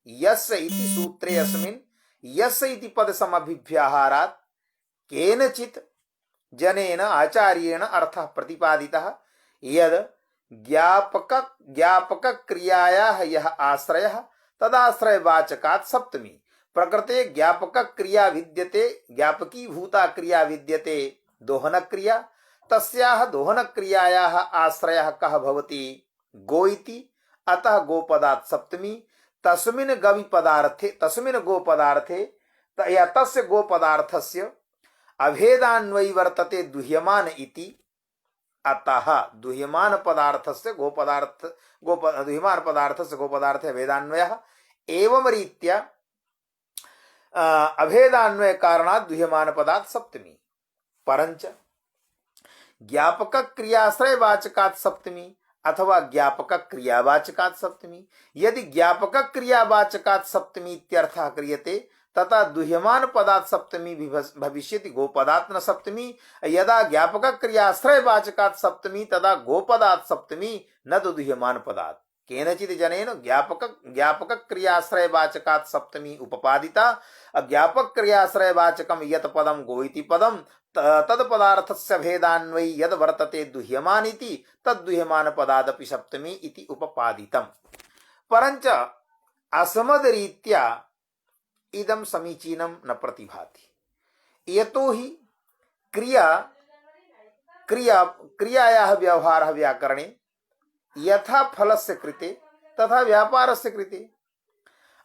यस्य इति सूत्रे अस्मिन् यस्य इति पद समभिव्याहारात् केनचित् जनेन आचार्येण अर्थः प्रतिपादितः यद ज्ञापक क्रियायाः यः आश्रयः तदाश्रय वाचकात् सप्तमी। प्रकृते ज्ञापक क्रिया विद्यते, ज्ञापकी भूता क्रिया विद्यते दोहन क्रिया, तस्याः दोहन क्रियायाः आश्रयः कः भवति गो इति, अतः गोपदात् सप्तमी। तस्मिन् गवि पदार्थे तस्मिन् गो पदार्थे या तस्य गो पदार्थस्य अभेदान्वयी वर्तते दुह्यमान इति, अतः दुह्यमान पदार्थस्य गो पदार्थे अभेदान्वयः एवं रीत्या अभेदान्वय कारणात् दुह्यमान पदात् सप्तमी। परंच ज्ञापक क्रियाश्रय वाचकात् सप्तमी अथवा ज्ञापक क्रियावाचकात् सप्तमी। यदि ज्ञापक क्रियावाचकात् सप्तमी इत्यर्थः क्रियते तथा दुह्यमान पदात् सप्तमी भविष्यति गोपदात् न सप्तमी। यदा ज्ञापक क्रियाश्रय वाचकात् सप्तमी तदा गोपदात् सप्तमी न तो दुह्यमान पदात्। केनचित् जनेन ज्ञापक क्रियाश्रय वाचकात् सप्तमी उपपादिता। ज्ञापक क्रियाश्रय वाचकम यत पदम गो इति पदम तद पदार्थस्य भेदान्वयी यद वर्तते दुह्यमान इति तद दुह्यमान पदादपि सप्तमी इति उपपादितम्। परंच असमद रीत्या इदं समीचीनं न प्रतिभाति। यतो हि क्रियायाः व्यवहारः व्याकरणे यथा फलस्य कृते तथा व्यापारस्य कृते,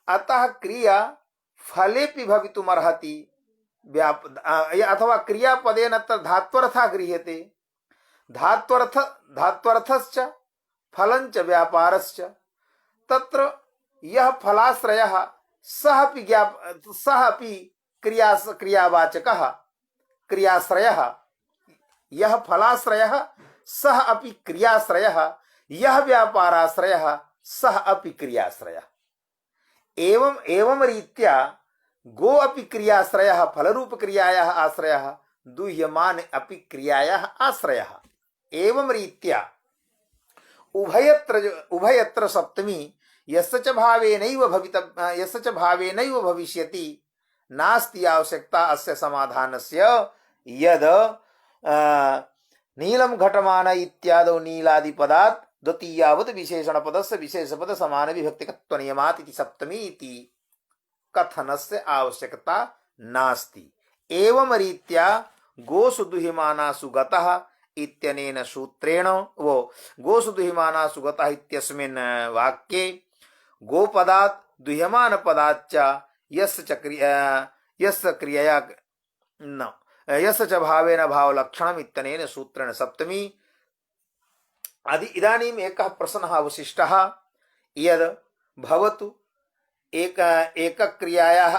अतः क्रिया फलेपि भवितुमर्हति अथवा क्रियापदेन तत्र धात्वर्थः गृह्यते। धात्वर्थश्च फलञ्च व्यापारश्च। तत्र यः फलाश्रयः सः अपि क्रियावाचकः क्रियाश्रयः, यः फलाश्रयः सः अपि क्रियाश्रयः, यः व्यापाराश्रयः सः अपि क्रियाश्रयः। एवं रीत्या गो अपि क्रियाश्रयः फलरूप क्रियायाः आश्रयः, दुह्यमान अपि क्रियायाः आश्रयः। एवं रीत्या उभयत्र सप्तमी यस्य च भावेनैव भविष्यति। नास्ति आवश्यकता अस्य समाधानस्य यद नीलम घटमान इत्यादौ नीलादिपदात् द्वितीयावत् विशेषणपदस्य विशेषपद समान विभक्तिकत्व नियमात् इति सप्तमी इति कथनस्य आवश्यकता नास्ति। एवं रीत्या गोसु दुह्यमानासु गतः इत्यनेन सूत्रेण वो गोसु दुह्यमानासु गतः इत्यस्मिन् वाक्ये गोपदात् दुह्यमान पदाच्च यस्य क्रियया न यस्य च भावेन भावलक्षणम् इत्यनेन सूत्रेण सप्तमी। इदानीम् एकः प्रश्नः अवशिष्टः यद् भवतु एकक्रियायाः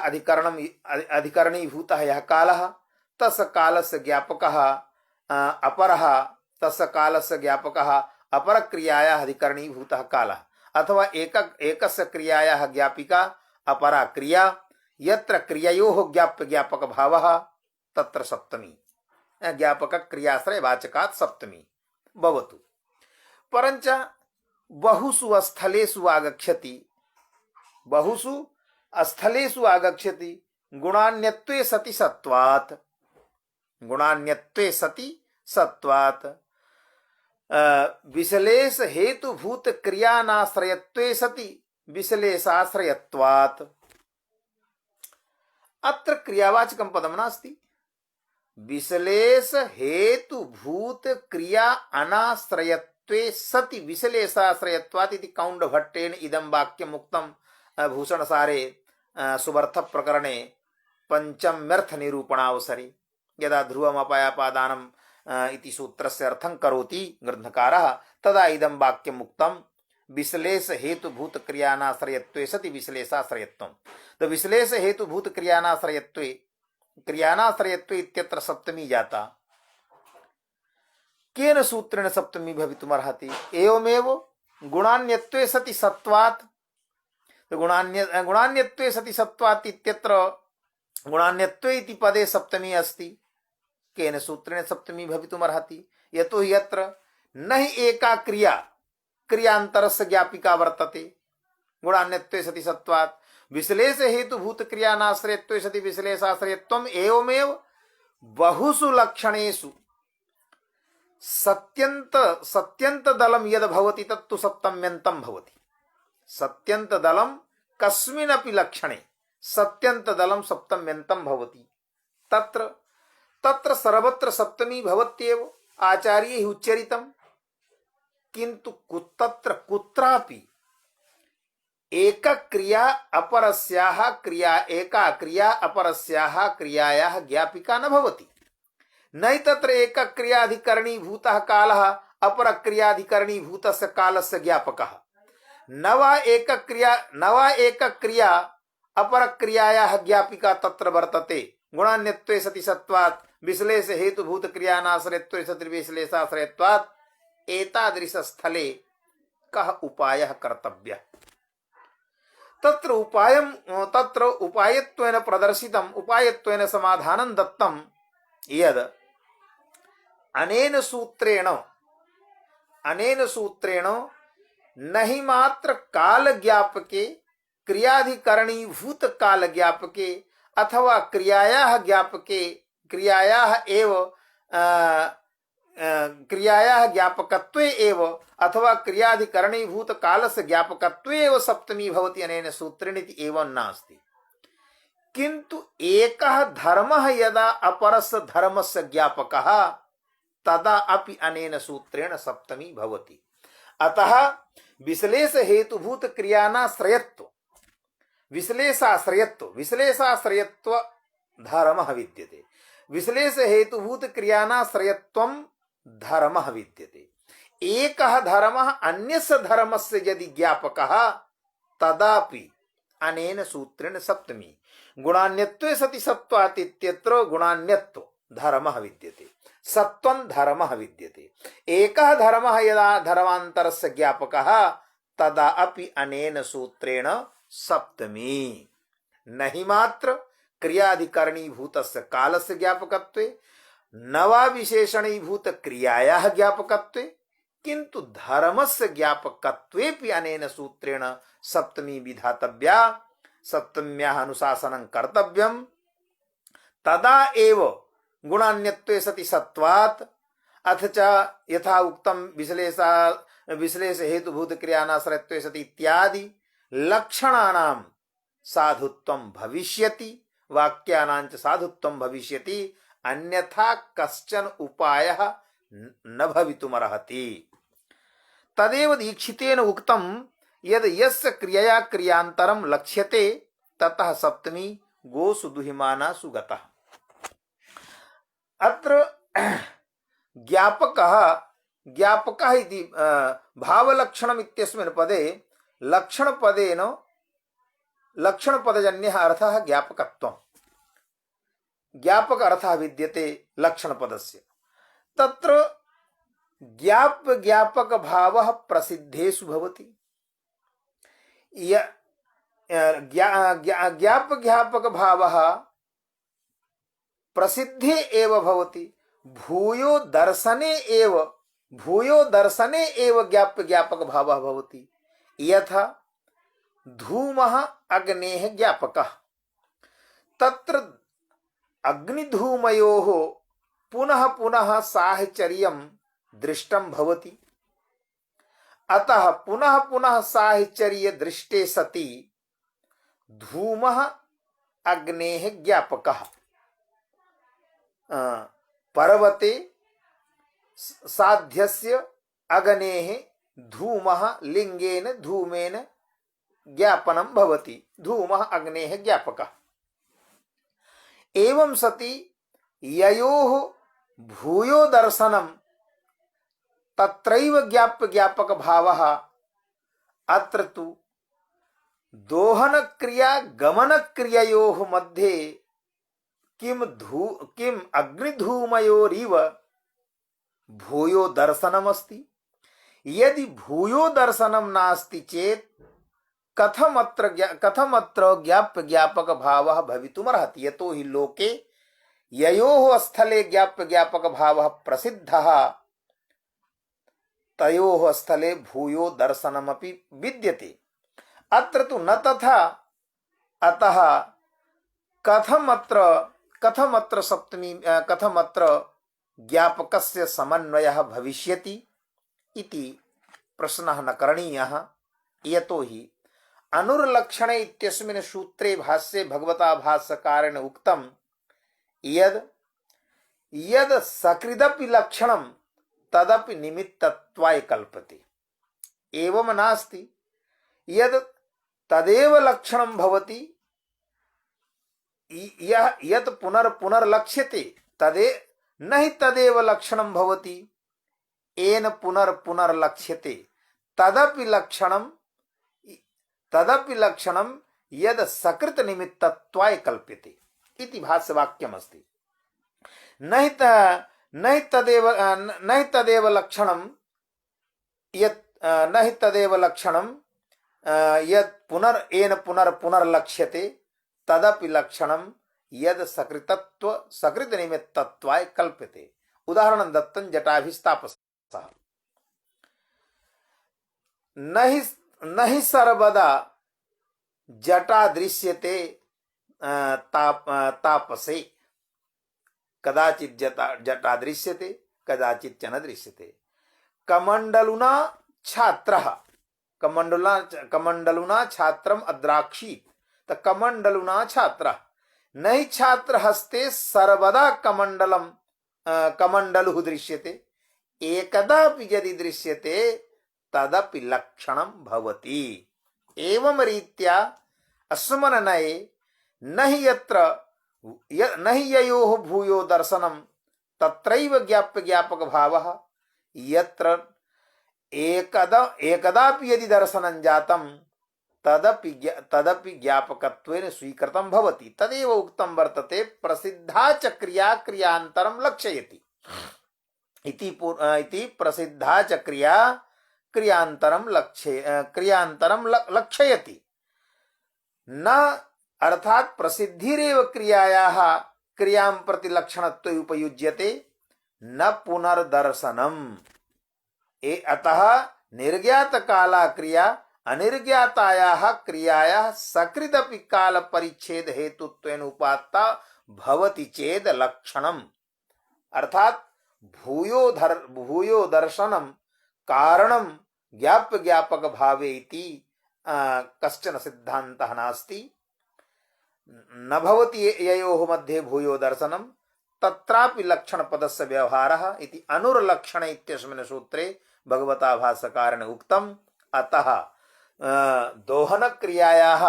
अधिकरणीभूतः यः कालः तस्य कालस्य ज्ञापकः अपरः, तस्य कालस्य ज्ञापकः अपरक्रियायाः अधिकरणीभूतः कालः, अथवा एकस्य क्रियायाः ज्ञापिका अपरा क्रिया, यत्र क्रिययोः ज्ञापक भावः तत्र सप्तमी। ज्ञापक क्रियाश्रय वाचकात् सप्तमी भवतु। परंच बहुषु स्थलेषु आगच्छति गुणान्यत्वे सति सत्वात् विशलेष हेतुभूत क्रियानाश्रयत्वे सति विशलेषाश्रयत्वात्। अत्र क्रियावाचकं पदं नास्ति। विशलेष हेतुभूत क्रिया अनाश्रयत्वे सति विशलेषाश्रयत्वात् इति कौण्डभट्टेन इदं वाक्यम् उक्तं भूषणसारे सुबर्थ प्रकरणे पंचम्यर्थ निरूपणावसरे यदा ध्रुवमपायापादानम् इति सूत्रस्य अर्थं करोति ग्रन्थकारः तदा इदं वाक्यम् उक्तं विशलेष हेतुभूत क्रियानाश्रयत्वे सति विशलेषाश्रयत्वम्। तो विश्लेष हेतुभूत क्रियानाश्रयत्वे क्रियानाश्रयत्वे इत्यत्र सप्तमी जाता। केन सूत्रेण सप्तमी भवितुमर्हति? एवमेव गुणान्यत्वे सति सत्वात्। तो गुणान्यत्वे सति सत्वात् इत्यत्र गुणान्यत्वे इति पदे सप्तमी अस्ति। केन सूत्रेण सप्तमी भवितुमर्हति? यतो हि यत्र न हि एका क्रिया क्रियान्तरस्य ज्ञापिका वर्तते। गुणान्यत्वे सति सत्वात् विश्लेष हेतुभूत क्रियानाश्रयत्वे सति विश्लेषाश्रयत्वम् एवमेव बहुषु लक्षणेषु सत्यंत दलम यद भवति तत्तु सप्तम्यन्तं भवति। सत्यंत दलम कस्मिन्नपि लक्षणे सत्यंत दलम सप्तम्यन्तं भवति। तत्र तत्र सर्वत्र सप्तमी भवत्येव आचार्यैः उच्चरितम्। किन्तु तत्र कुत्रापि एका क्रिया अपरस्याः क्रियायाः ज्ञापिका न भवति। नहि तत्र एक क्रियाधिकरणीभूतः कालः अपर क्रियाधिकरणीभूतस्य कालस्य ज्ञापकः। न वा एक क्रिया अपर क्रियायाः ज्ञापिका तत्र वर्तते। गुणान्यत्वे सति सत्वात् विश्लेष हेतुभूत क्रियानाश्रयत्वे सति विश्लेषाश्रयत्वात् एतादृश स्थले कः उपायः कर्तव्यः? तत्र उपायत्वेन प्रदर्शितम्, उपायत्वेन समाधानं दत्तं यद अनेन सूत्रेण न हि मात्र काल ज्ञापके क्रियाधिकरणीभूत काल ज्ञापके अथवा क्रियायाः ज्ञापकत्वे एव अथवा क्रियाधिकरणीभूत कालस्य ज्ञापकत्वे एव सप्तमी भवति अनेन सूत्रेण इति एवं नास्ति। किन्तु एकः धर्मः यदा अपरस्य धर्मस्य ज्ञापकः तदा अपि अनेन सूत्रेण सप्तमी भवति। अतः विश्लेष हेतुभूत क्रियानाश्रयत्व विश्लेषाश्रयत्व धर्मः विद्यते। विश्लेष हेतुभूत क्रियानाश्रयत्वं धर्मः विद्यते। एकः धर्मः अन्यस्य धर्मस्य यदि ज्ञापकः तदापि अनेन सूत्रेण सप्तमी। गुणान्यत्वे सति सत्वात् इत्यत्र गुणान्यत्व धर्मः विद्यते, सत्वं धर्मः विद्यते। एकः धर्मः यदा धर्मान्तरस्य ज्ञापकः तदा अपि अनेन सूत्रेण सप्तमी। न हि मात्र क्रियाधिकरणीभूतस्य कालस्य ज्ञापकत्वे न वा विशेषणीभूत क्रियायाः ज्ञापकत्वे किन्तु धर्मस्य ज्ञापकत्वेपि अनेन सूत्रेण सप्तमी विधातव्या। सप्तम्याः अनुशासनं कर्तव्यम्। तदा एव गुणान्यत्वे सति सत्वात् अथ च यथा उक्तं विश्लेष हेतुभूत क्रियानाश्रयत्वे सति इत्यादि लक्षणानां साधुत्वं भविष्यति, वाक्यानां च साधुत्वं भविष्यति। अन्यथा कश्चन उपायः न भवितुमर्हति। तदेव दीक्षितेन उक्तं यद् यस्य क्रियया क्रियान्तरं लक्ष्यते ततः सप्तमी गोसु दुहिमानासु गतः। अत्र ज्ञापकः इति भावलक्षणम् इत्यस्मिन् पदे लक्षणपदजन्यः अर्थः ज्ञापकत्वम्। ज्ञापक अर्थः विद्यते लक्षणपदस्य। तत्र ज्ञापक भावः प्रसिद्धेषु भवति। ज्ञापक भावः प्रसिद्धे एव भवति। भूयो दर्शने एव ज्ञापक भावः भवति। यथा धूमः अग्नेः ज्ञापकः। तत्र अग्निधूमयोः पुनः पुनः साहचर्यं दृष्टं भवति। अतः पुनः पुनः साहचर्य दृष्टे सति धूमः अग्नेः ज्ञापकः। पर्वते साध्यस्य अग्नेः धूमः लिंगेन धूमेन ज्ञापनं भवति। धूमः अग्नेः ज्ञापकः। एवं सति ययोः भूयो दर्शनं तत्रैव ज्ञापक भावः। अत्र तु दोहन क्रिया गमन क्रिययोः मध्ये किम अग्निधूमयोरिव भूयो दर्शनमस्ति। यदि भूयो दर्शनम नास्ति चेत कथमत्र ज्ञाप्य ज्ञापक भावः भवितुमर्हति। यतो हि लोके ययोः स्थले ज्ञाप्य ज्ञापक भावः प्रसिद्धः तयोः स्थले भूयो दर्शनमपि विद्यते। अत्र तु न तथा। अतः कथमत्र ज्ञापकस्य समन्वयः भविष्यति इति प्रश्नः न करणीयः। यतो हि अनुर्लक्षणे इत्यस्मिन् सूत्रे भाष्ये भगवता भाष्यकारेण उक्तं यद सकृदपि लक्षणं तदपि निमित्तत्वाय कल्पते। एवं नास्ति यद तदेव लक्षणं भवति यत् पुनर्लक्ष्यते तदे न हि तदेव लक्षणं भवति येन पुनर्लक्ष्यते तदपि लक्षणं यद सकृत निमित्तत्वाय कल्प्यते इति भाष्यवाक्यमस्ति। न हि तदेव लक्षणं यत् येन पुनर्लक्ष्यते तदपि लक्षणं यद सकृत निमित्तत्वाय कल्प्यते। उदाहरणं दत्तं जटाभिस्तापसः। न हि सर्वदा जटा दृश्यते तापसे। कदाचित् जटा दृश्यते कदाचित् च न दृश्यते। कमण्डलुना छात्रम अद्राक्षीत् त कमण्डलुना छात्रः। न हि छात्र हस्ते सर्वदा कमण्डलुः दृश्यते। एकदापि यदि दृश्यते तदपि लक्षणं भवति। एवं रीत्या अस्मन्नये न हि ययोः भूयो दर्शनं तत्रैव ज्ञाप्य ज्ञापक भावः। यत्र एकदापि यदि दर्शनं जातं तदपि ज्ञापकत्वेन स्वीकृतं भवति। तदेव उक्तं वर्तते प्रसिद्धा च क्रिया क्रियान्तरं लक्षयति इति प्रसिद्धा च क्रिया क्रियान्तरं लक्षयति। न अर्थात प्रसिद्धिरेव क्रियां प्रति लक्षणत्वे उपयुज्यते न पुनर्दर्शनम्। अतः निर्ज्ञात काला क्रिया अनिर्ज्ञातायाः क्रियायाः सकृदपि काल परिच्छेद हेतुत्वेन उपात्ता भवति चेद लक्षणम्। अर्थात भूयो दर्शनम कारणं ज्ञाप्य ज्ञापक भावे इति कश्चन सिद्धान्तः नास्ति। न भवति ययोः मध्ये भूयो दर्शनं तत्रापि लक्षण पदस्य व्यवहारः इति अनुर्लक्षणे इत्यस्मिन् सूत्रे भगवता भाष्यकारेण उक्तम्। अतः दोहन क्रियायाः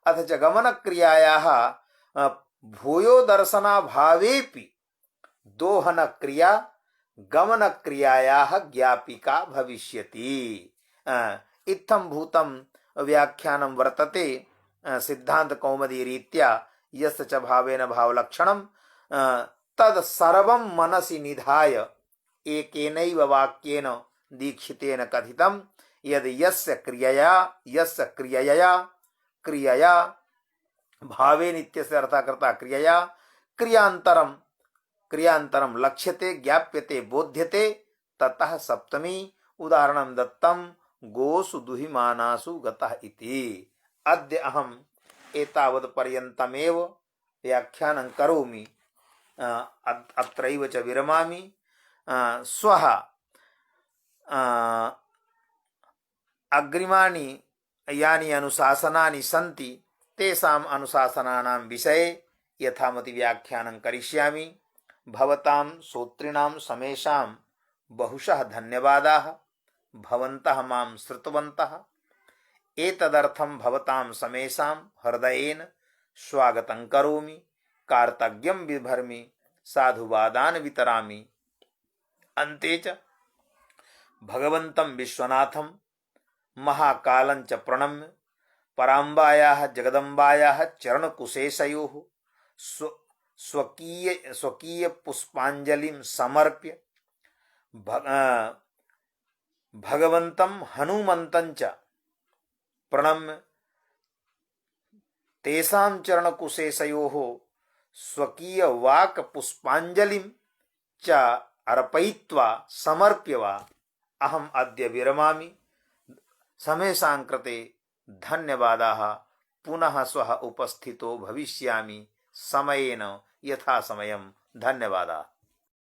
अथ च गमन क्रियायाः भूयो दर्शनाभावेपि दोहन क्रिया गमन क्रियायाः ज्ञापिका भविष्यति। इत्थं भूतं व्याख्यानं वर्तते सिद्धांत कौमुदी रीत्या यस्य च भावेन भावलक्षणं तद सर्वं मनसि निधाय एकेनैव वाक्येन दीक्षितेन कथितं यद् यस्य क्रियया भावेन इत्यस्य अर्थकर्ता क्रियया क्रियान्तरं लक्ष्यते ज्ञाप्यते बोध्यते ततः सप्तमी। उदाहरणं दत्तं गोसु दुहिमानासु गतः इति। अद्य अहम् एतावत् पर्यन्तमेव व्याख्यानं करोमि। अत्रैव च विरमामि। श्वः अग्रिमानि यानि अनुशासनानि सन्ति तेषाम् अनुशासनानां विषये यथामति व्याख्यानं करिष्यामि। भवतां श्रोतॄणां समेषां बहुशः धन्यवादाः। भवन्तः मां श्रुतवन्तः। एतदर्थं भवतां समेषां हृदयेन स्वागतं करोमि। कार्तज्ञं बिभर्मि साधुवादान् वितरामि। अन्ते च भगवन्तं विश्वनाथं महाकालं च प्रणम्य पराम्बायाः जगदम्बायाः चरणकुशेशयोः स्वकीय पुष्पाञ्जलिं समर्प्य भगवन्तं हनुमन्तं च प्रणम्य तेषां चरणकुशेशयोः स्वकीय वाक् पुष्पाञ्जलिं च अर्पयित्वा समर्प्य वा अहम् अद्य विरमामि। समेषां कृते धन्यवादाः। पुनः श्वः उपस्थितो भविष्यामि समयेन यथा समयं। धन्यवादाः।